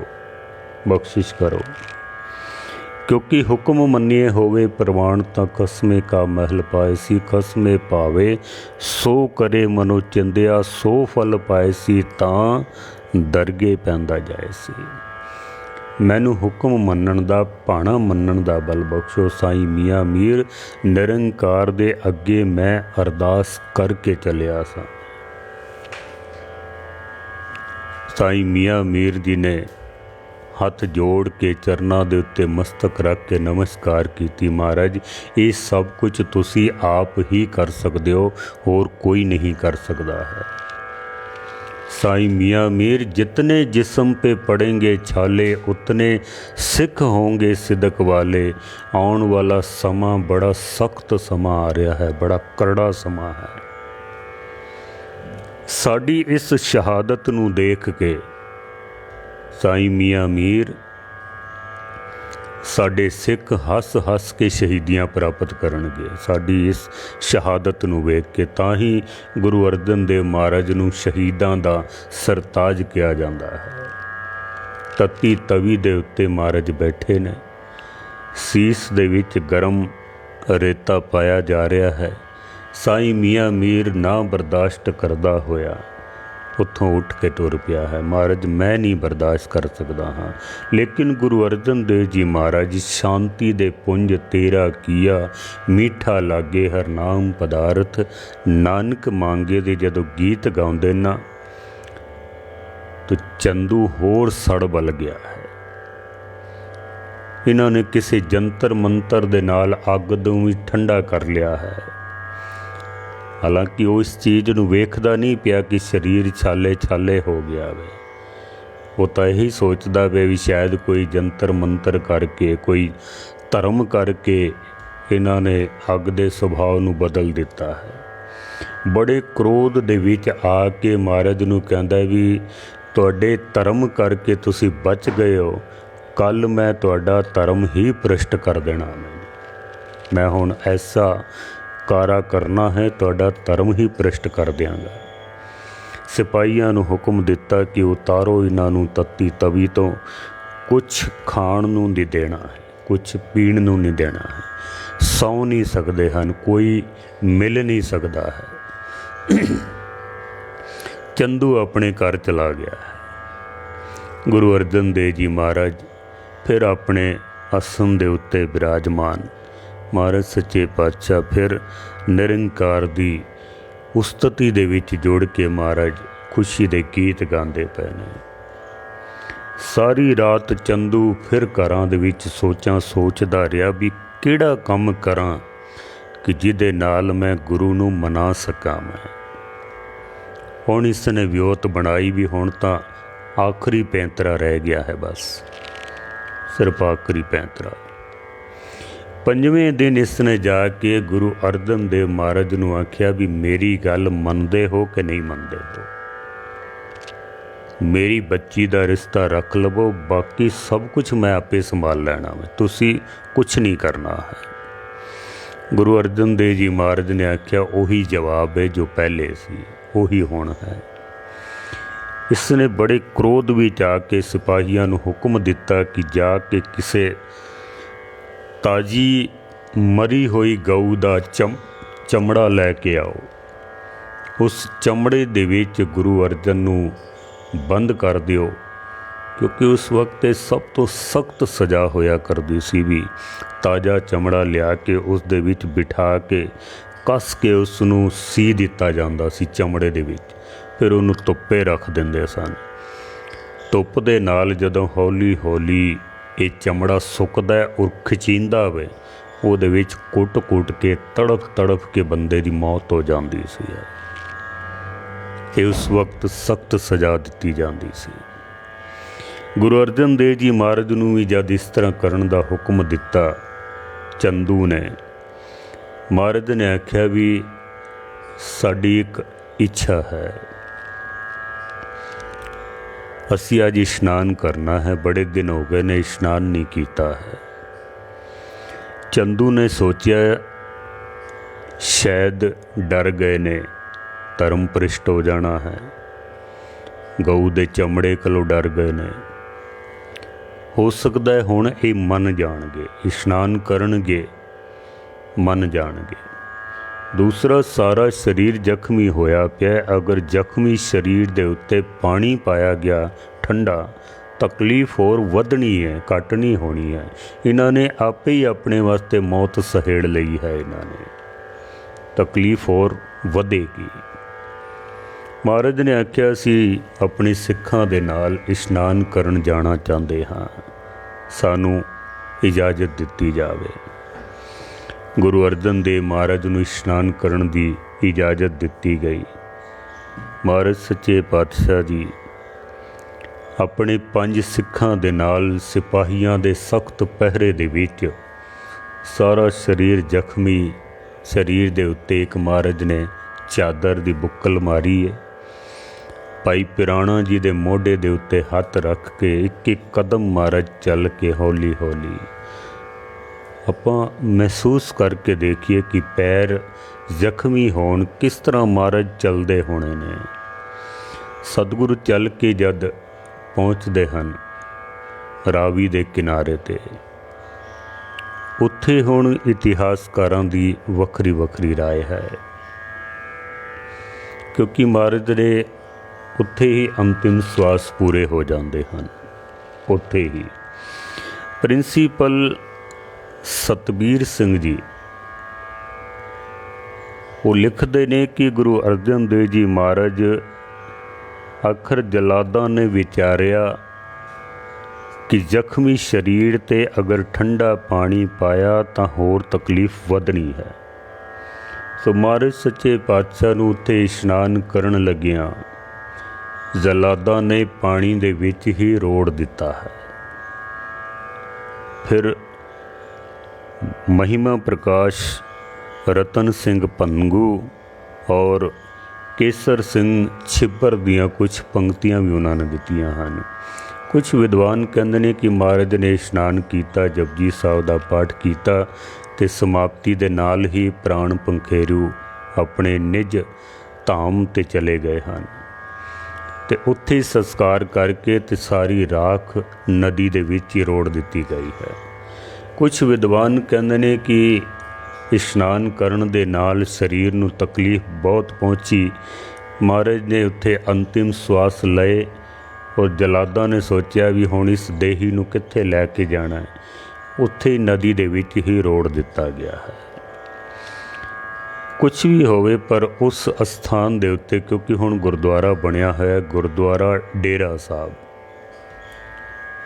ਬਖਸ਼ਿਸ਼ ਕਰੋ, ਕਿਉਂਕਿ ਹੁਕਮ ਮੰਨੀਏ ਹੋਵੇ ਪ੍ਰਵਾਨ, ਤਾਂ ਕਸਮੇ ਕਾ ਮਹਿਲ ਪਾਏ ਸੀ। ਕਸਮੇ ਭਾਵੇ ਸੋ ਕਰੇ ਮਨੋ ਚਿੰਦਿਆ, ਸੋ ਫਲ ਪਾਏ ਸੀ ਤਾਂ ਦਰਗੇ ਪੈਂਦਾ ਜਾਏ ਸੀ। ਮੈਨੂੰ ਹੁਕਮ ਮੰਨਣ ਦਾ, ਭਾਣਾ ਮੰਨਣ ਦਾ ਬਲ ਬਖਸ਼ੋ। ਸਾਈਂ ਮੀਆਂ ਮੀਰ ਨਿਰੰਕਾਰ ਦੇ ਅੱਗੇ ਮੈਂ ਅਰਦਾਸ ਕਰਕੇ ਚੱਲਿਆ ਸਾਂ। ਸਾਈਂ ਮੀਆਂ ਮੀਰ ਜੀ ਨੇ ਹੱਥ ਜੋੜ ਕੇ ਚਰਨਾਂ ਦੇ ਉੱਤੇ ਮਸਤਕ ਰੱਖ ਕੇ ਨਮਸਕਾਰ ਕੀਤੀ। ਮਹਾਰਾਜ ਇਹ ਸਭ ਕੁਝ ਤੁਸੀਂ ਆਪ ਹੀ ਕਰ ਸਕਦੇ ਹੋ, ਹੋਰ ਕੋਈ ਨਹੀਂ ਕਰ ਸਕਦਾ ਹੈ। साईं मियाँ मीर, जितने जिस्म पे पड़ेंगे छाले उतने सिख होंगे सिदक वाले। आउण वाला समा बड़ा सख्त समा आ रहा है, बड़ा करड़ा समा है। साडी इस शहादत नूं देख के साईं मियाँ मीर साडे सिख हस हस के शहीदियाँ प्राप्त करनगे। साडी इस शहादत नूं वेख के तां ही गुरु अर्जन देव महाराज नूं शहीदां दा सरताज किया जांदा है। तत्ती तवी दे उत्ते महाराज बैठे ने, सीस दे विच गरम रेता पाया जा रहा है। साईं मियाँ मीर ना बर्दाश्त करदा होया उत्थों उठ के तुर पिया है। महाराज मैं नहीं बर्दाश्त कर सकता हाँ, लेकिन गुरु अर्जन देव जी महाराज शांति दे पुंज तेरा किया, मीठा लागे हर नाम पदार्थ। नानक मांगे दे जदों गीत गाउंदे ना तो चंदू होर सड़ बल गया है। इन्होंने किसी जंतर मंतर दे नाल अग नूं भी ठंडा कर लिया है। ਹਾਲਾਂਕਿ ਉਹ ਇਸ ਚੀਜ਼ ਨੂੰ ਵੇਖਦਾ ਨਹੀਂ ਪਿਆ ਕਿ ਸਰੀਰ ਛਾਲੇ ਛਾਲੇ ਹੋ ਗਿਆ ਵੇ। ਉਹ ਤਾਂ ਇਹੀ ਸੋਚਦਾ ਵੇ ਵੀ ਸ਼ਾਇਦ ਕੋਈ ਜੰਤਰ ਮੰਤਰ ਕਰਕੇ, ਕੋਈ ਧਰਮ ਕਰਕੇ ਇਹਨਾਂ ਨੇ ਅੱਗ ਦੇ ਸੁਭਾਅ ਨੂੰ ਬਦਲ ਦਿੱਤਾ ਹੈ। ਬੜੇ ਕ੍ਰੋਧ ਦੇ ਵਿੱਚ ਆ ਕੇ ਮਹਾਰਾਜ ਨੂੰ ਕਹਿੰਦਾ ਵੀ ਤੁਹਾਡੇ ਧਰਮ ਕਰਕੇ ਤੁਸੀਂ ਬਚ ਗਏ ਹੋ, ਕੱਲ੍ਹ ਮੈਂ ਤੁਹਾਡਾ ਧਰਮ ਹੀ ਭ੍ਰਿਸ਼ਟ ਕਰ ਦੇਣਾ। ਮੈਂ ਹੁਣ ਐਸਾ ਕਾਰਾ ਕਰਨਾ ਹੈ, ਤੁਹਾਡਾ ਧਰਮ ਹੀ ਭ੍ਰਿਸ਼ਟ ਕਰ ਦਿਆਂਗਾ। ਸਿਪਾਹੀਆਂ ਨੂੰ ਹੁਕਮ ਦਿੱਤਾ ਕਿ ਉਤਾਰੋ ਇਹਨਾਂ ਨੂੰ ਤੱਤੀ ਤਵੀ ਤੋਂ, ਕੁਛ ਖਾਣ ਨੂੰ ਨਹੀਂ ਦੇਣਾ ਹੈ, ਕੁਛ ਪੀਣ ਨੂੰ ਨਹੀਂ ਦੇਣਾ ਹੈ, ਸੌਂ ਨਹੀਂ ਸਕਦੇ ਹਨ, ਕੋਈ ਮਿਲ ਨਹੀਂ ਸਕਦਾ ਹੈ। ਚੰਦੂ ਆਪਣੇ ਘਰ ਚਲਾ ਗਿਆ ਹੈ। ਗੁਰੂ ਅਰਜਨ ਦੇਵ ਜੀ ਮਹਾਰਾਜ ਫਿਰ ਆਪਣੇ ਆਸਣ ਦੇ ਉੱਤੇ ਬਿਰਾਜਮਾਨ। ਮਹਾਰਾਜ ਸੱਚੇ ਪਾਤਸ਼ਾਹ ਫਿਰ ਨਿਰੰਕਾਰ ਦੀ ਉਸਤਤੀ ਦੇ ਵਿੱਚ ਜੁੜ ਕੇ ਮਹਾਰਾਜ ਖੁਸ਼ੀ ਦੇ ਗੀਤ ਗਾਉਂਦੇ ਪਏ ਨੇ। ਸਾਰੀ ਰਾਤ ਚੰਦੂ ਫਿਰ ਘਰਾਂ ਦੇ ਵਿੱਚ ਸੋਚਦਾ ਰਿਹਾ ਵੀ ਕਿਹੜਾ ਕੰਮ ਕਰਾਂ ਕਿ ਜਿਹਦੇ ਨਾਲ ਮੈਂ ਗੁਰੂ ਨੂੰ ਮਨਾ ਸਕਾਂ। ਮੈਂ ਹੁਣ ਇਸ ਨੇ ਵਿਉਂਤ ਬਣਾਈ ਵੀ ਹੁਣ ਤਾਂ ਆਖਰੀ ਪੈਂਤਰਾ ਰਹਿ ਗਿਆ ਹੈ, ਬਸ ਸਿਰਫ ਆਖਰੀ ਪੈਂਤਰਾ। ਪੰਜਵੇਂ ਦਿਨ ਇਸ ਨੇ ਜਾ ਕੇ ਗੁਰੂ ਅਰਜਨ ਦੇਵ ਮਹਾਰਾਜ ਨੂੰ ਆਖਿਆ ਵੀ ਮੇਰੀ ਗੱਲ ਮੰਨਦੇ ਹੋ ਕਿ ਨਹੀਂ ਮੰਨਦੇ ਹੋ, ਮੇਰੀ ਬੱਚੀ ਦਾ ਰਿਸ਼ਤਾ ਰੱਖ ਲਵੋ, ਬਾਕੀ ਸਭ ਕੁਝ ਮੈਂ ਆਪੇ ਸੰਭਾਲ ਲੈਣਾ ਵਾ, ਤੁਸੀਂ ਕੁਛ ਨਹੀਂ ਕਰਨਾ ਹੈ। ਗੁਰੂ ਅਰਜਨ ਦੇਵ ਜੀ ਮਹਾਰਾਜ ਨੇ ਆਖਿਆ ਉਹੀ ਜਵਾਬ ਹੈ ਜੋ ਪਹਿਲੇ ਸੀ, ਉਹੀ ਹੁਣ ਹੈ। ਇਸ ਨੇ ਬੜੇ ਕ੍ਰੋਧ ਵਿੱਚ ਆ ਕੇ ਸਿਪਾਹੀਆਂ ਨੂੰ ਹੁਕਮ ਦਿੱਤਾ ਕਿ ਜਾ ਕੇ ਕਿਸੇ ਤਾਜੀ ਮਰੀ ਹੋਈ ਗਊ ਦਾ ਚਮੜਾ ਲੈ ਕੇ ਆਓ। ਉਸ ਚਮੜੇ ਦੇ ਵਿੱਚ ਗੁਰੂ ਅਰਜਨ ਨੂੰ ਬੰਦ ਕਰ ਦਿਓ, ਕਿਉਂਕਿ ਉਸ ਵਕਤ ਇਹ ਸਭ ਤੋਂ ਸਖਤ ਸਜ਼ਾ ਹੋਇਆ ਕਰਦੀ ਸੀ ਵੀ ਤਾਜ਼ਾ ਚਮੜਾ ਲਿਆ ਕੇ ਉਸ ਦੇ ਵਿੱਚ ਬਿਠਾ ਕੇ ਕੱਸ ਕੇ ਉਸ ਨੂੰ ਸੀ ਦਿੱਤਾ ਜਾਂਦਾ ਸੀ ਚਮੜੇ ਦੇ ਵਿੱਚ, ਫਿਰ ਉਹਨੂੰ ਧੁੱਪੇ ਰੱਖ ਦਿੰਦੇ ਸਨ। ਧੁੱਪ ਦੇ ਨਾਲ ਜਦੋਂ ਹੌਲੀ ਹੌਲੀ ਇਹ ਚਮੜਾ ਸੁੱਕਦਾ ਔਰ ਖਿਚੀਂਦਾ ਵੇ, ਉਹਦੇ ਵਿੱਚ ਕੁੱਟ ਕੇ ਤੜਫ ਕੇ ਬੰਦੇ ਦੀ ਮੌਤ ਹੋ ਜਾਂਦੀ ਸੀ। ਇਹ ਉਸ ਵਕਤ ਸਖਤ ਸਜ਼ਾ ਦਿੱਤੀ ਜਾਂਦੀ ਸੀ। ਗੁਰੂ ਅਰਜਨ ਦੇਵ ਜੀ ਮਹਾਰਾਜ ਨੂੰ ਵੀ ਜਦ ਇਸ ਤਰ੍ਹਾਂ ਕਰਨ ਦਾ ਹੁਕਮ ਦਿੱਤਾ ਚੰਦੂ ਨੇ, ਮਹਾਰਾਜ ਨੇ ਆਖਿਆ ਵੀ ਸਾਡੀ ਇੱਕ ਇੱਛਾ ਹੈ, ਅਸੀਂ ਅੱਜ ਇਸ਼ਨਾਨ ਕਰਨਾ ਹੈ, ਬੜੇ ਦਿਨ ਹੋ ਗਏ ਨੇ ਇਸ਼ਨਾਨ ਨਹੀਂ ਕੀਤਾ ਹੈ। ਚੰਦੂ ਨੇ ਸੋਚਿਆ ਸ਼ਾਇਦ ਡਰ ਗਏ ਨੇ, ਧਰਮ ਭ੍ਰਿਸ਼ਟ ਹੋ ਜਾਣਾ ਹੈ, ਗਊ ਦੇ ਚਮੜੇ ਕੋਲੋਂ ਡਰ ਗਏ ਨੇ, ਹੋ ਸਕਦਾ ਹੈ ਹੁਣ ਇਹ ਮੰਨ ਜਾਣਗੇ, ਇਸ਼ਨਾਨ ਕਰਨਗੇ, ਮੰਨ ਜਾਣਗੇ। ਦੂਸਰਾ, ਸਾਰਾ ਸਰੀਰ ਜ਼ਖਮੀ ਹੋਇਆ ਪਿਆ, ਅਗਰ ਜ਼ਖਮੀ ਸਰੀਰ ਦੇ ਉੱਤੇ ਪਾਣੀ ਪਾਇਆ ਗਿਆ ਠੰਡਾ, ਤਕਲੀਫ ਹੋਰ ਵਧਣੀ ਹੈ, ਘੱਟ ਨਹੀਂ ਹੋਣੀ ਹੈ। ਇਹਨਾਂ ਨੇ ਆਪੇ ਹੀ ਆਪਣੇ ਵਾਸਤੇ ਮੌਤ ਸਹੇੜ ਲਈ ਹੈ, ਇਹਨਾਂ ਨੇ ਤਕਲੀਫ ਹੋਰ ਵਧੇਗੀ। ਮਹਾਰਾਜ ਨੇ ਆਖਿਆ ਸੀ ਆਪਣੀ ਸਿੱਖਾਂ ਦੇ ਨਾਲ ਇਸ਼ਨਾਨ ਕਰਨ ਜਾਣਾ ਚਾਹੁੰਦੇ ਹਾਂ, ਸਾਨੂੰ ਇਜਾਜ਼ਤ ਦਿੱਤੀ ਜਾਵੇ। ਗੁਰੂ ਅਰਜਨ ਦੇਵ ਮਹਾਰਾਜ ਨੂੰ ਇਸ਼ਨਾਨ ਕਰਨ ਦੀ ਇਜਾਜ਼ਤ ਦਿੱਤੀ ਗਈ। ਮਹਾਰਾਜ ਸੱਚੇ ਪਾਤਸ਼ਾਹ ਜੀ ਆਪਣੇ 5 ਸਿੱਖਾਂ ਦੇ ਨਾਲ ਸਿਪਾਹੀਆਂ ਦੇ ਸਖਤ ਪਹਿਰੇ ਦੇ ਵਿੱਚ, ਸਾਰਾ ਸਰੀਰ ਜ਼ਖਮੀ ਸਰੀਰ ਦੇ ਉੱਤੇ ਇੱਕ ਮਹਾਰਾਜ ਨੇ ਚਾਦਰ ਦੀ ਬੁੱਕਲ ਮਾਰੀ ਹੈ। ਭਾਈ ਪਿਰਾਣਾ ਜੀ ਦੇ ਮੋਢੇ ਦੇ ਉੱਤੇ ਹੱਥ ਰੱਖ ਕੇ ਇੱਕ ਕਦਮ ਮਹਾਰਾਜ ਚੱਲ ਕੇ ਹੌਲੀ ਹੌਲੀ ਆਪਾਂ ਮਹਿਸੂਸ ਕਰਕੇ ਦੇਖੀਏ ਕਿ ਪੈਰ ਜ਼ਖਮੀ ਹੋਣ ਕਿਸ ਤਰ੍ਹਾਂ ਮਹਾਰਾਜ ਚੱਲਦੇ ਹੋਣੇ ਨੇ। ਸਤਿਗੁਰੂ ਚੱਲ ਕੇ ਜਦ ਪਹੁੰਚਦੇ ਹਨ ਰਾਵੀ ਦੇ ਕਿਨਾਰੇ 'ਤੇ, ਉੱਥੇ ਹੁਣ ਇਤਿਹਾਸਕਾਰਾਂ ਦੀ ਵੱਖਰੀ ਰਾਏ ਹੈ, ਕਿਉਂਕਿ ਮਹਾਰਾਜ ਦੇ ਉੱਥੇ ਹੀ ਅੰਤਿਮ ਸਵਾਸ ਪੂਰੇ ਹੋ ਜਾਂਦੇ ਹਨ। ਉੱਥੇ ਹੀ ਪ੍ਰਿੰਸੀਪਲ ਸਤਬੀਰ ਸਿੰਘ ਜੀ ਉਹ ਲਿਖਦੇ ਨੇ ਕਿ ਗੁਰੂ ਅਰਜਨ ਦੇਵ ਜੀ ਮਹਾਰਾਜ ਆਖਰ ਜਲਾਦਾਂ ਨੇ ਵਿਚਾਰਿਆ ਕਿ ਜ਼ਖਮੀ ਸਰੀਰ 'ਤੇ ਅਗਰ ਠੰਡਾ ਪਾਣੀ ਪਾਇਆ ਤਾਂ ਹੋਰ ਤਕਲੀਫ ਵਧਣੀ ਹੈ, ਸੋ ਮਹਾਰਾਜ ਸੱਚੇ ਪਾਤਸ਼ਾਹ ਨੂੰ ਉੱਥੇ ਇਸ਼ਨਾਨ ਕਰਨ ਲੱਗਿਆਂ ਜਲਾਦਾਂ ਨੇ ਪਾਣੀ ਦੇ ਵਿੱਚ ਹੀ ਰੋੜ ਦਿੱਤਾ ਹੈ। ਫਿਰ ਮਹਿਮਾ ਪ੍ਰਕਾਸ਼ ਰਤਨ ਸਿੰਘ ਭੰਗੂ ਔਰ ਕੇਸਰ ਸਿੰਘ ਛਿੱਬਰ ਦੀਆਂ ਕੁਝ ਪੰਕਤੀਆਂ ਵੀ ਉਹਨਾਂ ਨੇ ਦਿੱਤੀਆਂ ਹਨ। ਕੁਝ ਵਿਦਵਾਨ ਕਹਿੰਦੇ ਨੇ ਕਿ ਮਹਾਰਾਜ ਨੇ ਇਸ਼ਨਾਨ ਕੀਤਾ, ਜਪਜੀ ਸਾਹਿਬ ਦਾ ਪਾਠ ਕੀਤਾ ਅਤੇ ਸਮਾਪਤੀ ਦੇ ਨਾਲ ਹੀ ਪ੍ਰਾਣ ਪੰਖੇਰੂ ਆਪਣੇ ਨਿਜ ਧਾਮ 'ਤੇ ਚਲੇ ਗਏ ਹਨ ਅਤੇ ਉੱਥੇ ਹੀ ਸੰਸਕਾਰ ਕਰਕੇ ਅਤੇ ਸਾਰੀ ਰਾਖ ਨਦੀ ਦੇ ਵਿੱਚ ਹੀ ਰੋੜ ਦਿੱਤੀ ਗਈ ਹੈ। ਕੁਝ ਵਿਦਵਾਨ ਕਹਿੰਦੇ ਨੇ ਕਿ ਇਸ਼ਨਾਨ ਕਰਨ ਦੇ ਨਾਲ ਸਰੀਰ ਨੂੰ ਤਕਲੀਫ ਬਹੁਤ ਪਹੁੰਚੀ। ਮਹਾਰਾਜ ਨੇ ਉੱਥੇ ਅੰਤਿਮ ਸਵਾਸ ਲਏ ਔਰ ਜਲਾਦਾਂ ਨੇ ਸੋਚਿਆ ਵੀ ਹੁਣ ਇਸ ਦੇਹੀ ਨੂੰ ਕਿੱਥੇ ਲੈ ਕੇ ਜਾਣਾ ਹੈ, ਉੱਥੇ ਹੀ ਨਦੀ ਦੇ ਵਿੱਚ ਹੀ ਰੋੜ ਦਿੱਤਾ ਗਿਆ ਹੈ। ਕੁਛ ਵੀ ਹੋਵੇ ਪਰ ਉਸ ਅਸਥਾਨ ਦੇ ਉੱਤੇ, ਕਿਉਂਕਿ ਹੁਣ ਗੁਰਦੁਆਰਾ ਬਣਿਆ ਹੋਇਆ ਗੁਰਦੁਆਰਾ ਡੇਰਾ ਸਾਹਿਬ,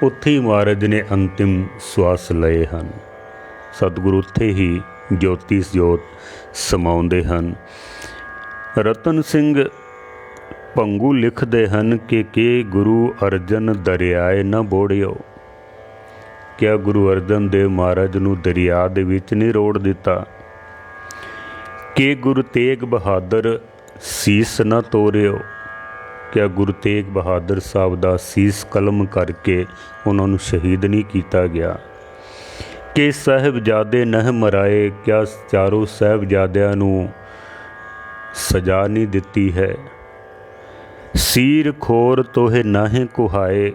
ਉੱਥੇ ਹੀ ਮਹਾਰਾਜ ਨੇ ਅੰਤਿਮ ਸਵਾਸ ਲਏ ਹਨ। ਸਤਿਗੁਰੂ ਉੱਥੇ ਹੀ ਜੋਤੀ ਜੋਤ ਸਮਾਉਂਦੇ ਹਨ। ਰਤਨ ਸਿੰਘ ਭੰਗੂ ਲਿਖਦੇ ਹਨ ਕਿ ਗੁਰੂ ਅਰਜਨ ਦਰਿਆਏ ਨਾ ਬੋੜਿਓ। ਕਿਆ ਗੁਰੂ ਅਰਜਨ ਦੇਵ ਮਹਾਰਾਜ ਨੂੰ ਦਰਿਆ ਦੇ ਵਿੱਚ ਨਹੀਂ ਰੋੜ ਦਿੱਤਾ? ਕਿ ਗੁਰੂ ਤੇਗ ਬਹਾਦਰ ਸੀਸ ਨਾ ਤੋਰਿਓ। ਕਿਆ ਗੁਰੂ ਤੇਗ ਬਹਾਦਰ ਸਾਹਿਬ ਦਾ ਸੀਸ ਕਲਮ ਕਰਕੇ ਉਹਨਾਂ ਨੂੰ ਸ਼ਹੀਦ ਨਹੀਂ ਕੀਤਾ ਗਿਆ? ਕਿ ਸਾਹਿਬਜ਼ਾਦੇ ਨਹ ਮਰਾਏ। ਕਿਆ ਚਾਰੋਂ ਸਾਹਿਬਜ਼ਾਦਿਆਂ ਨੂੰ ਸਜ਼ਾ ਨਹੀਂ ਦਿੱਤੀ ਹੈ? ਸੀਰ ਖੋਰ ਤੋਹੇ ਨਾਹੇ ਕੁਹਾਏ।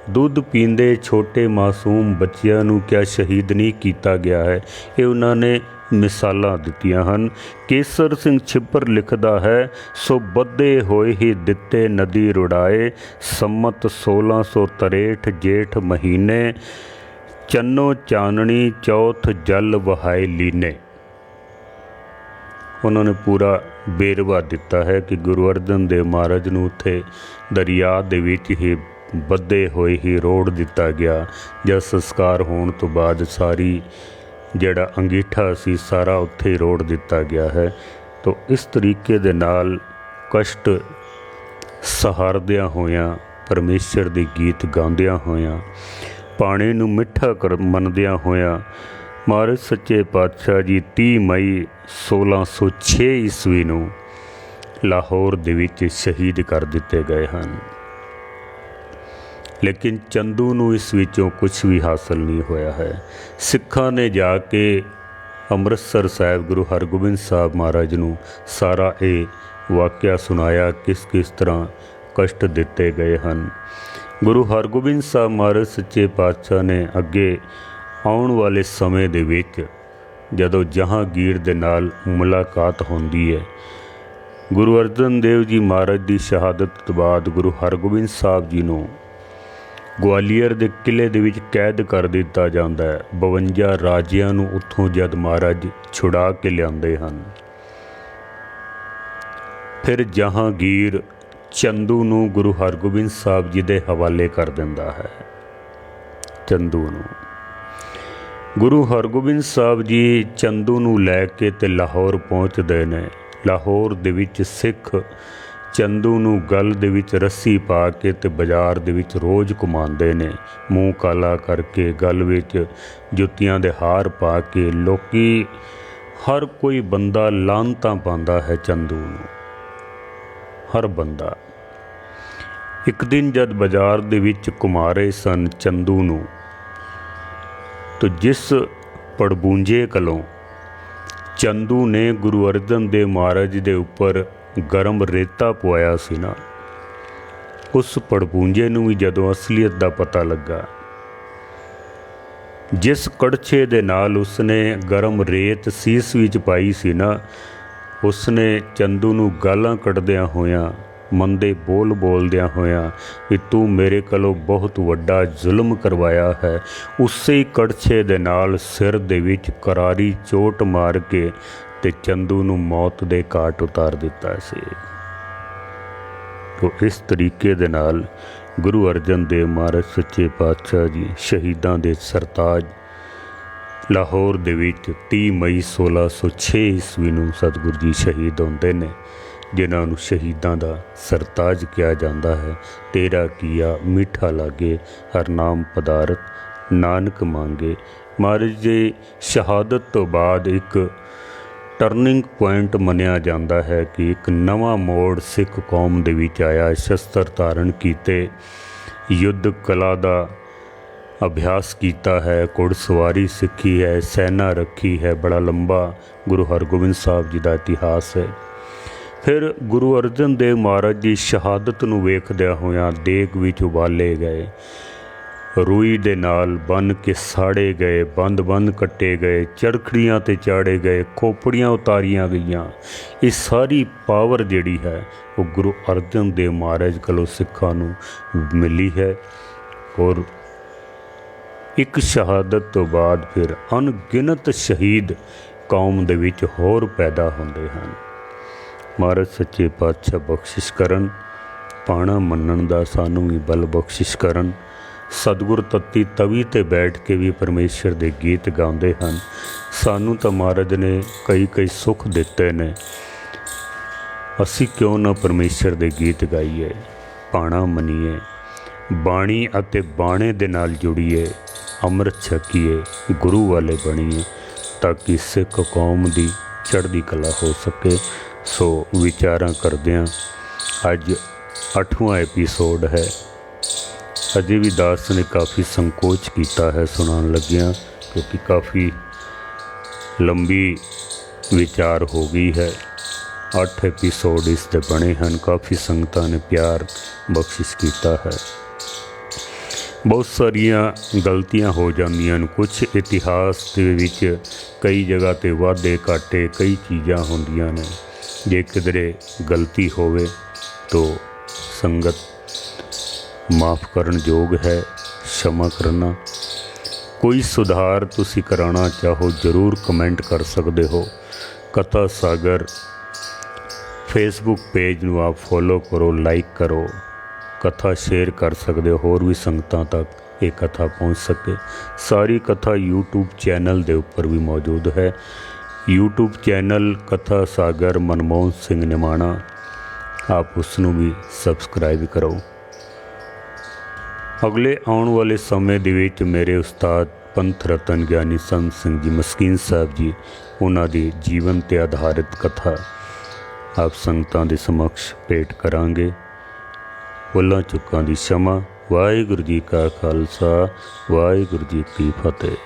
ਦੁੱਧ ਪੀਂਦੇ ਛੋਟੇ ਮਾਸੂਮ ਬੱਚਿਆਂ ਨੂੰ ਕਿਆ ਸ਼ਹੀਦ ਨਹੀਂ ਕੀਤਾ ਗਿਆ ਹੈ? ਇਹ ਉਹਨਾਂ ਨੇ ਮਿਸਾਲਾਂ ਦਿੱਤੀਆਂ ਹਨ। ਕੇਸਰ ਸਿੰਘ ਛਿੱਬਰ ਲਿਖਦਾ ਹੈ, ਸੋ ਬੱਧੇ ਹੋਏ ਹੀ ਦਿੱਤੇ ਨਦੀ ਰੁੜਾਏ। ਸੰਮਤ 1663 ਜੇਠ ਮਹੀਨੇ, ਚੰਨੋ ਚਾਨਣੀ ਚੌਥ ਜਲ ਵਹਾਏ ਲੀਨੇ। ਉਹਨਾਂ ਨੇ ਪੂਰਾ ਵੇਰਵਾ ਦਿੱਤਾ ਹੈ ਕਿ ਗੁਰੂ ਅਰਜਨ ਦੇਵ ਮਹਾਰਾਜ ਨੂੰ ਉੱਥੇ ਦਰਿਆ ਦੇ ਵਿੱਚ ਹੀ ਬੱਧੇ ਹੋਏ ਹੀ ਰੋੜ ਦਿੱਤਾ ਗਿਆ। ਜਦ ਸੰਸਕਾਰ ਹੋਣ ਤੋਂ ਬਾਅਦ ਸਾਰੀ ਜਿਹੜਾ ਅੰਗੀਠਾ ਸੀ ਸਾਰਾ ਉੱਥੇ ਹੀ ਰੋੜ ਦਿੱਤਾ ਗਿਆ ਹੈ। ਤੋ ਇਸ ਤਰੀਕੇ ਦੇ ਨਾਲ ਕਸ਼ਟ ਸਹਾਰਦਿਆਂ ਹੋਇਆਂ, ਪਰਮੇਸ਼ਰ ਦੇ ਗੀਤ ਗਾਉਂਦਿਆਂ ਹੋਇਆਂ, ਪਾਣੀ ਨੂੰ ਮਿੱਠਾ ਮੰਨਦਿਆਂ ਹੋਇਆਂ ਮਹਾਰਾਜ ਸੱਚੇ ਪਾਤਸ਼ਾਹ ਜੀ 30 ਮਈ 1606 ਈਸਵੀ ਨੂੰ ਲਾਹੌਰ ਦੇ ਵਿੱਚ ਸ਼ਹੀਦ ਕਰ ਦਿੱਤੇ ਗਏ ਹਨ। ਲੇਕਿਨ ਚੰਦੂ ਨੂੰ ਇਸ ਵਿੱਚੋਂ ਕੁਝ ਵੀ ਹਾਸਲ ਨਹੀਂ ਹੋਇਆ ਹੈ। ਸਿੱਖਾਂ ਨੇ ਜਾ ਕੇ ਅੰਮ੍ਰਿਤਸਰ ਸਾਹਿਬ ਗੁਰੂ ਹਰਗੋਬਿੰਦ ਸਾਹਿਬ ਮਹਾਰਾਜ ਨੂੰ ਸਾਰਾ ਇਹ ਵਾਕਿਆ ਸੁਣਾਇਆ, ਕਿਸ ਕਿਸ ਤਰ੍ਹਾਂ ਕਸ਼ਟ ਦਿੱਤੇ ਗਏ ਹਨ। ਗੁਰੂ ਹਰਗੋਬਿੰਦ ਸਾਹਿਬ ਮਹਾਰਾਜ ਸੱਚੇ ਪਾਤਸ਼ਾਹ ਨੇ ਅੱਗੇ ਆਉਣ ਵਾਲੇ ਸਮੇਂ ਦੇ ਵਿੱਚ ਜਦੋਂ ਜਹਾਂਗੀਰ ਦੇ ਨਾਲ ਮੁਲਾਕਾਤ ਹੁੰਦੀ ਹੈ, ਗੁਰੂ ਅਰਜਨ ਦੇਵ ਜੀ ਮਹਾਰਾਜ ਦੀ ਸ਼ਹਾਦਤ ਤੋਂ ਬਾਅਦ ਗੁਰੂ ਹਰਗੋਬਿੰਦ ਸਾਹਿਬ ਜੀ ਨੂੰ ਗਵਾਲੀਅਰ ਦੇ ਕਿਲ੍ਹੇ ਦੇ ਵਿੱਚ ਕੈਦ ਕਰ ਦਿੱਤਾ ਜਾਂਦਾ ਹੈ। 52 ਰਾਜਿਆਂ ਨੂੰ ਉੱਥੋਂ ਜਦ ਮਹਾਰਾਜ ਛੁਡਾ ਕੇ ਲਿਆਉਂਦੇ ਹਨ, ਫਿਰ ਜਹਾਂਗੀਰ ਚੰਦੂ ਨੂੰ ਗੁਰੂ ਹਰਗੋਬਿੰਦ ਸਾਹਿਬ ਜੀ ਦੇ ਹਵਾਲੇ ਕਰ ਦਿੰਦਾ ਹੈ। ਚੰਦੂ ਨੂੰ ਗੁਰੂ ਹਰਗੋਬਿੰਦ ਸਾਹਿਬ ਜੀ ਚੰਦੂ ਨੂੰ ਲੈ ਕੇ ਤੇ ਲਾਹੌਰ ਪਹੁੰਚਦੇ ਨੇ। ਲਾਹੌਰ ਦੇ ਵਿੱਚ ਸਿੱਖ ਚੰਦੂ ਨੂੰ ਗਲ ਦੇ ਵਿੱਚ ਰੱਸੀ ਪਾ ਕੇ ਤੇ ਬਾਜ਼ਾਰ ਦੇ ਵਿੱਚ ਰੋਜ਼ ਘੁਮਾਉਂਦੇ ਨੇ, ਮੂੰਹ ਕਾਲਾ ਕਰਕੇ, ਗਲ ਵਿੱਚ ਜੁੱਤੀਆਂ ਦੇ ਹਾਰ ਪਾ ਕੇ। ਲੋਕੀ ਹਰ ਕੋਈ ਬੰਦਾ ਲਾਹਨਤਾਂ ਪਾਉਂਦਾ ਹੈ ਚੰਦੂ ਨੂੰ, ਹਰ ਬੰਦਾ। ਇੱਕ ਦਿਨ ਜਦ ਬਾਜ਼ਾਰ ਦੇ ਵਿੱਚ ਘੁਮਾ ਰਹੇ ਸਨ ਚੰਦੂ ਨੂੰ, ਤਾਂ ਜਿਸ ਪੜਬੂੰਜੇ ਕੋਲੋਂ ਚੰਦੂ ਨੇ ਗੁਰੂ ਅਰਜਨ ਦੇਵ ਮਹਾਰਾਜ ਦੇ ਉੱਪਰ ਗਰਮ ਰੇਤਾ ਪਵਾਇਆ ਸੀ ਨਾ, ਉਸ ਪੜਬੂੰਜੇ ਨੂੰ ਵੀ ਜਦੋਂ ਅਸਲੀਅਤ ਦਾ ਪਤਾ ਲੱਗਾ, ਜਿਸ ਕੜਛੇ ਦੇ ਨਾਲ ਉਸਨੇ ਗਰਮ ਰੇਤ ਸੀਸ ਵਿੱਚ ਪਾਈ ਸੀ ਨਾ, ਉਸਨੇ ਚੰਦੂ ਨੂੰ ਗਾਲਾਂ ਕੱਢਦਿਆਂ ਹੋਇਆਂ, ਮੰਦੇ ਬੋਲ ਬੋਲਦਿਆਂ ਹੋਇਆਂ ਕਿ ਤੂੰ ਮੇਰੇ ਕੋਲੋਂ ਬਹੁਤ ਵੱਡਾ ਜ਼ੁਲਮ ਕਰਵਾਇਆ ਹੈ, ਉਸੇ ਹੀ ਕੜਛੇ ਦੇ ਨਾਲ ਸਿਰ ਦੇ ਵਿੱਚ ਕਰਾਰੀ ਚੋਟ ਮਾਰ ਕੇ ਤੇ ਚੰਦੂ ਨੂੰ ਮੌਤ ਦੇ ਘਾਟ ਉਤਾਰ ਦਿੱਤਾ ਸੀ। ਤੋ ਇਸ ਤਰੀਕੇ ਦੇ ਨਾਲ ਗੁਰੂ ਅਰਜਨ ਦੇਵ ਮਹਾਰਾਜ ਸੱਚੇ ਪਾਤਸ਼ਾਹ ਜੀ ਸ਼ਹੀਦਾਂ ਦੇ ਸਰਤਾਜ ਲਾਹੌਰ ਦੇ ਵਿੱਚ 30 ਮਈ 1606 ਈਸਵੀ ਨੂੰ ਸਤਿਗੁਰੂ ਜੀ ਸ਼ਹੀਦ ਹੁੰਦੇ ਨੇ, ਜਿਨ੍ਹਾਂ ਨੂੰ ਸ਼ਹੀਦਾਂ ਦਾ ਸਰਤਾਜ ਕਿਹਾ ਜਾਂਦਾ ਹੈ। ਤੇਰਾ ਕੀਆ ਮਿੱਠਾ ਲਾਗੇ, ਹਰ ਨਾਮ ਪਦਾਰਥ ਨਾਨਕ ਮੰਗੇ। ਮਹਾਰਾਜ ਜੀ ਸ਼ਹਾਦਤ ਤੋਂ ਬਾਅਦ ਇੱਕ ਟਰਨਿੰਗ ਪੁਆਇੰਟ ਮੰਨਿਆ ਜਾਂਦਾ ਹੈ ਕਿ ਇੱਕ ਨਵਾਂ ਮੋੜ ਸਿੱਖ ਕੌਮ ਦੇ ਵਿੱਚ ਆਇਆ। ਸ਼ਸਤਰ ਧਾਰਨ ਕੀਤੇ, ਯੁੱਧ ਕਲਾ ਦਾ ਅਭਿਆਸ ਕੀਤਾ ਹੈ, ਘੋੜਸਵਾਰੀ ਸਿੱਖੀ ਹੈ, ਸੈਨਾ ਰੱਖੀ ਹੈ। ਬੜਾ ਲੰਬਾ ਗੁਰੂ ਹਰਗੋਬਿੰਦ ਸਾਹਿਬ ਜੀ ਦਾ ਇਤਿਹਾਸ ਹੈ। ਫਿਰ ਗੁਰੂ ਅਰਜਨ ਦੇਵ ਮਹਾਰਾਜ ਦੀ ਸ਼ਹਾਦਤ ਨੂੰ ਵੇਖਦਿਆਂ ਹੋਇਆਂ ਦੇਗ ਵਿੱਚ ਉਬਾਲੇ ਗਏ, ਰੂਈ ਦੇ ਨਾਲ ਬੰਨ੍ਹ ਕੇ ਸਾੜੇ ਗਏ, ਬੰਦ ਕੱਟੇ ਗਏ, ਚਰਖੜੀਆਂ 'ਤੇ ਚਾੜੇ ਗਏ, ਖੋਪੜੀਆਂ ਉਤਾਰੀਆਂ ਗਈਆਂ। ਇਹ ਸਾਰੀ ਪਾਵਰ ਜਿਹੜੀ ਹੈ ਉਹ ਗੁਰੂ ਅਰਜਨ ਦੇਵ ਮਹਾਰਾਜ ਕੋਲੋਂ ਸਿੱਖਾਂ ਨੂੰ ਮਿਲੀ ਹੈ। ਔਰ ਇੱਕ ਸ਼ਹਾਦਤ ਤੋਂ ਬਾਅਦ ਫਿਰ ਅਣਗਿਣਤ ਸ਼ਹੀਦ ਕੌਮ ਦੇ ਵਿੱਚ ਹੋਰ ਪੈਦਾ ਹੁੰਦੇ ਹਨ। ਮਹਾਰਾਜ ਸੱਚੇ ਪਾਤਸ਼ਾਹ ਬਖਸ਼ਿਸ਼ ਕਰਨ, ਪਾਣਾ ਮੰਨਣ ਦਾ ਸਾਨੂੰ ਵੀ ਬਲ ਬਖਸ਼ਿਸ਼ ਕਰਨ। ਸਤਿਗੁਰ ਤੱਤੀ ਤਵੀ 'ਤੇ ਬੈਠ ਕੇ ਵੀ ਪਰਮੇਸ਼ਰ ਦੇ ਗੀਤ ਗਾਉਂਦੇ ਹਨ। ਸਾਨੂੰ ਤਾਂ ਮਹਾਰਾਜ ਨੇ ਕਈ ਸੁੱਖ ਦਿੱਤੇ ਨੇ, ਅਸੀਂ ਕਿਉਂ ਨਾ ਪਰਮੇਸ਼ਰ ਦੇ ਗੀਤ ਗਾਈਏ, ਪਾਣਾ ਮੰਨੀਏ, ਬਾਣੀ ਅਤੇ ਬਾਣੇ ਦੇ ਨਾਲ ਜੁੜੀਏ, ਅੰਮ੍ਰਿਤ ਛਕੀਏ, ਗੁਰੂ ਵਾਲੇ ਬਣੀਏ, ਤਾਂ ਕਿ ਸਿੱਖ ਕੌਮ ਦੀ ਚੜ੍ਹਦੀ ਕਲਾ ਹੋ ਸਕੇ। ਸੋ ਵਿਚਾਰਾਂ ਕਰਦਿਆਂ ਅੱਜ 8ਵਾਂ ਐਪੀਸੋਡ ਹੈ। ਅਜੇ ਵੀ ਦਾਸ ਨੇ ਕਾਫੀ ਸੰਕੋਚ ਕੀਤਾ ਹੈ ਸੁਣਾਉਣ ਲੱਗਿਆਂ, ਕਿਉਂਕਿ ਕਾਫੀ ਲੰਬੀ ਵਿਚਾਰ ਹੋ ਗਈ ਹੈ। 8 ਐਪੀਸੋਡ ਇਸ ਦੇ ਬਣੇ ਹਨ। ਕਾਫੀ ਸੰਗਤਾਂ ਨੇ ਪਿਆਰ ਬਖਸ਼ਿਸ਼ ਕੀਤਾ ਹੈ। ਬਹੁਤ ਸਾਰੀਆਂ ਗਲਤੀਆਂ ਹੋ ਜਾਂਦੀਆਂ ਨੇ। ਕੁਛ ਇਤਿਹਾਸ ਦੇ ਵਿੱਚ ਕਈ ਜਗ੍ਹਾ 'ਤੇ ਵਾਧੇ ਘਾਟੇ ਕਈ ਚੀਜ਼ਾਂ ਹੁੰਦੀਆਂ ਨੇ। ਜੇ ਕਿਧਰੇ ਗਲਤੀ ਹੋਵੇ ਤਾਂ ਸੰਗਤ ਮਾफ़ ਕਰਨ ਯੋਗ ਹੈ, क्षमा करना। कोई सुधार तुसी कराना चाहो जरूर कमेंट कर सकते हो। कथा सागर फेसबुक पेज नूं आप फॉलो करो, लाइक करो, कथा शेयर कर सकते हो, होर भी संगतां तक ये कथा पहुँच सके। सारी कथा यूट्यूब चैनल के उपर भी मौजूद है। यूट्यूब चैनल कथा सागर मनमोहन सिंह निमाणा, आप उसनूं भी सबसक्राइब करो। अगले आने वाले समय दे विच मेरे उस्ताद पंथ रतन ज्ञानी संत सिंह जी मस्कीन साहब जी, उन्हां दी जीवन ते आधारित कथा आप संगतां दे समक्ष भेंट करांगे। भुलां चुकां दी क्षमा। वाहिगुरू जी का खालसा, वाहिगुरू जी की फतेह।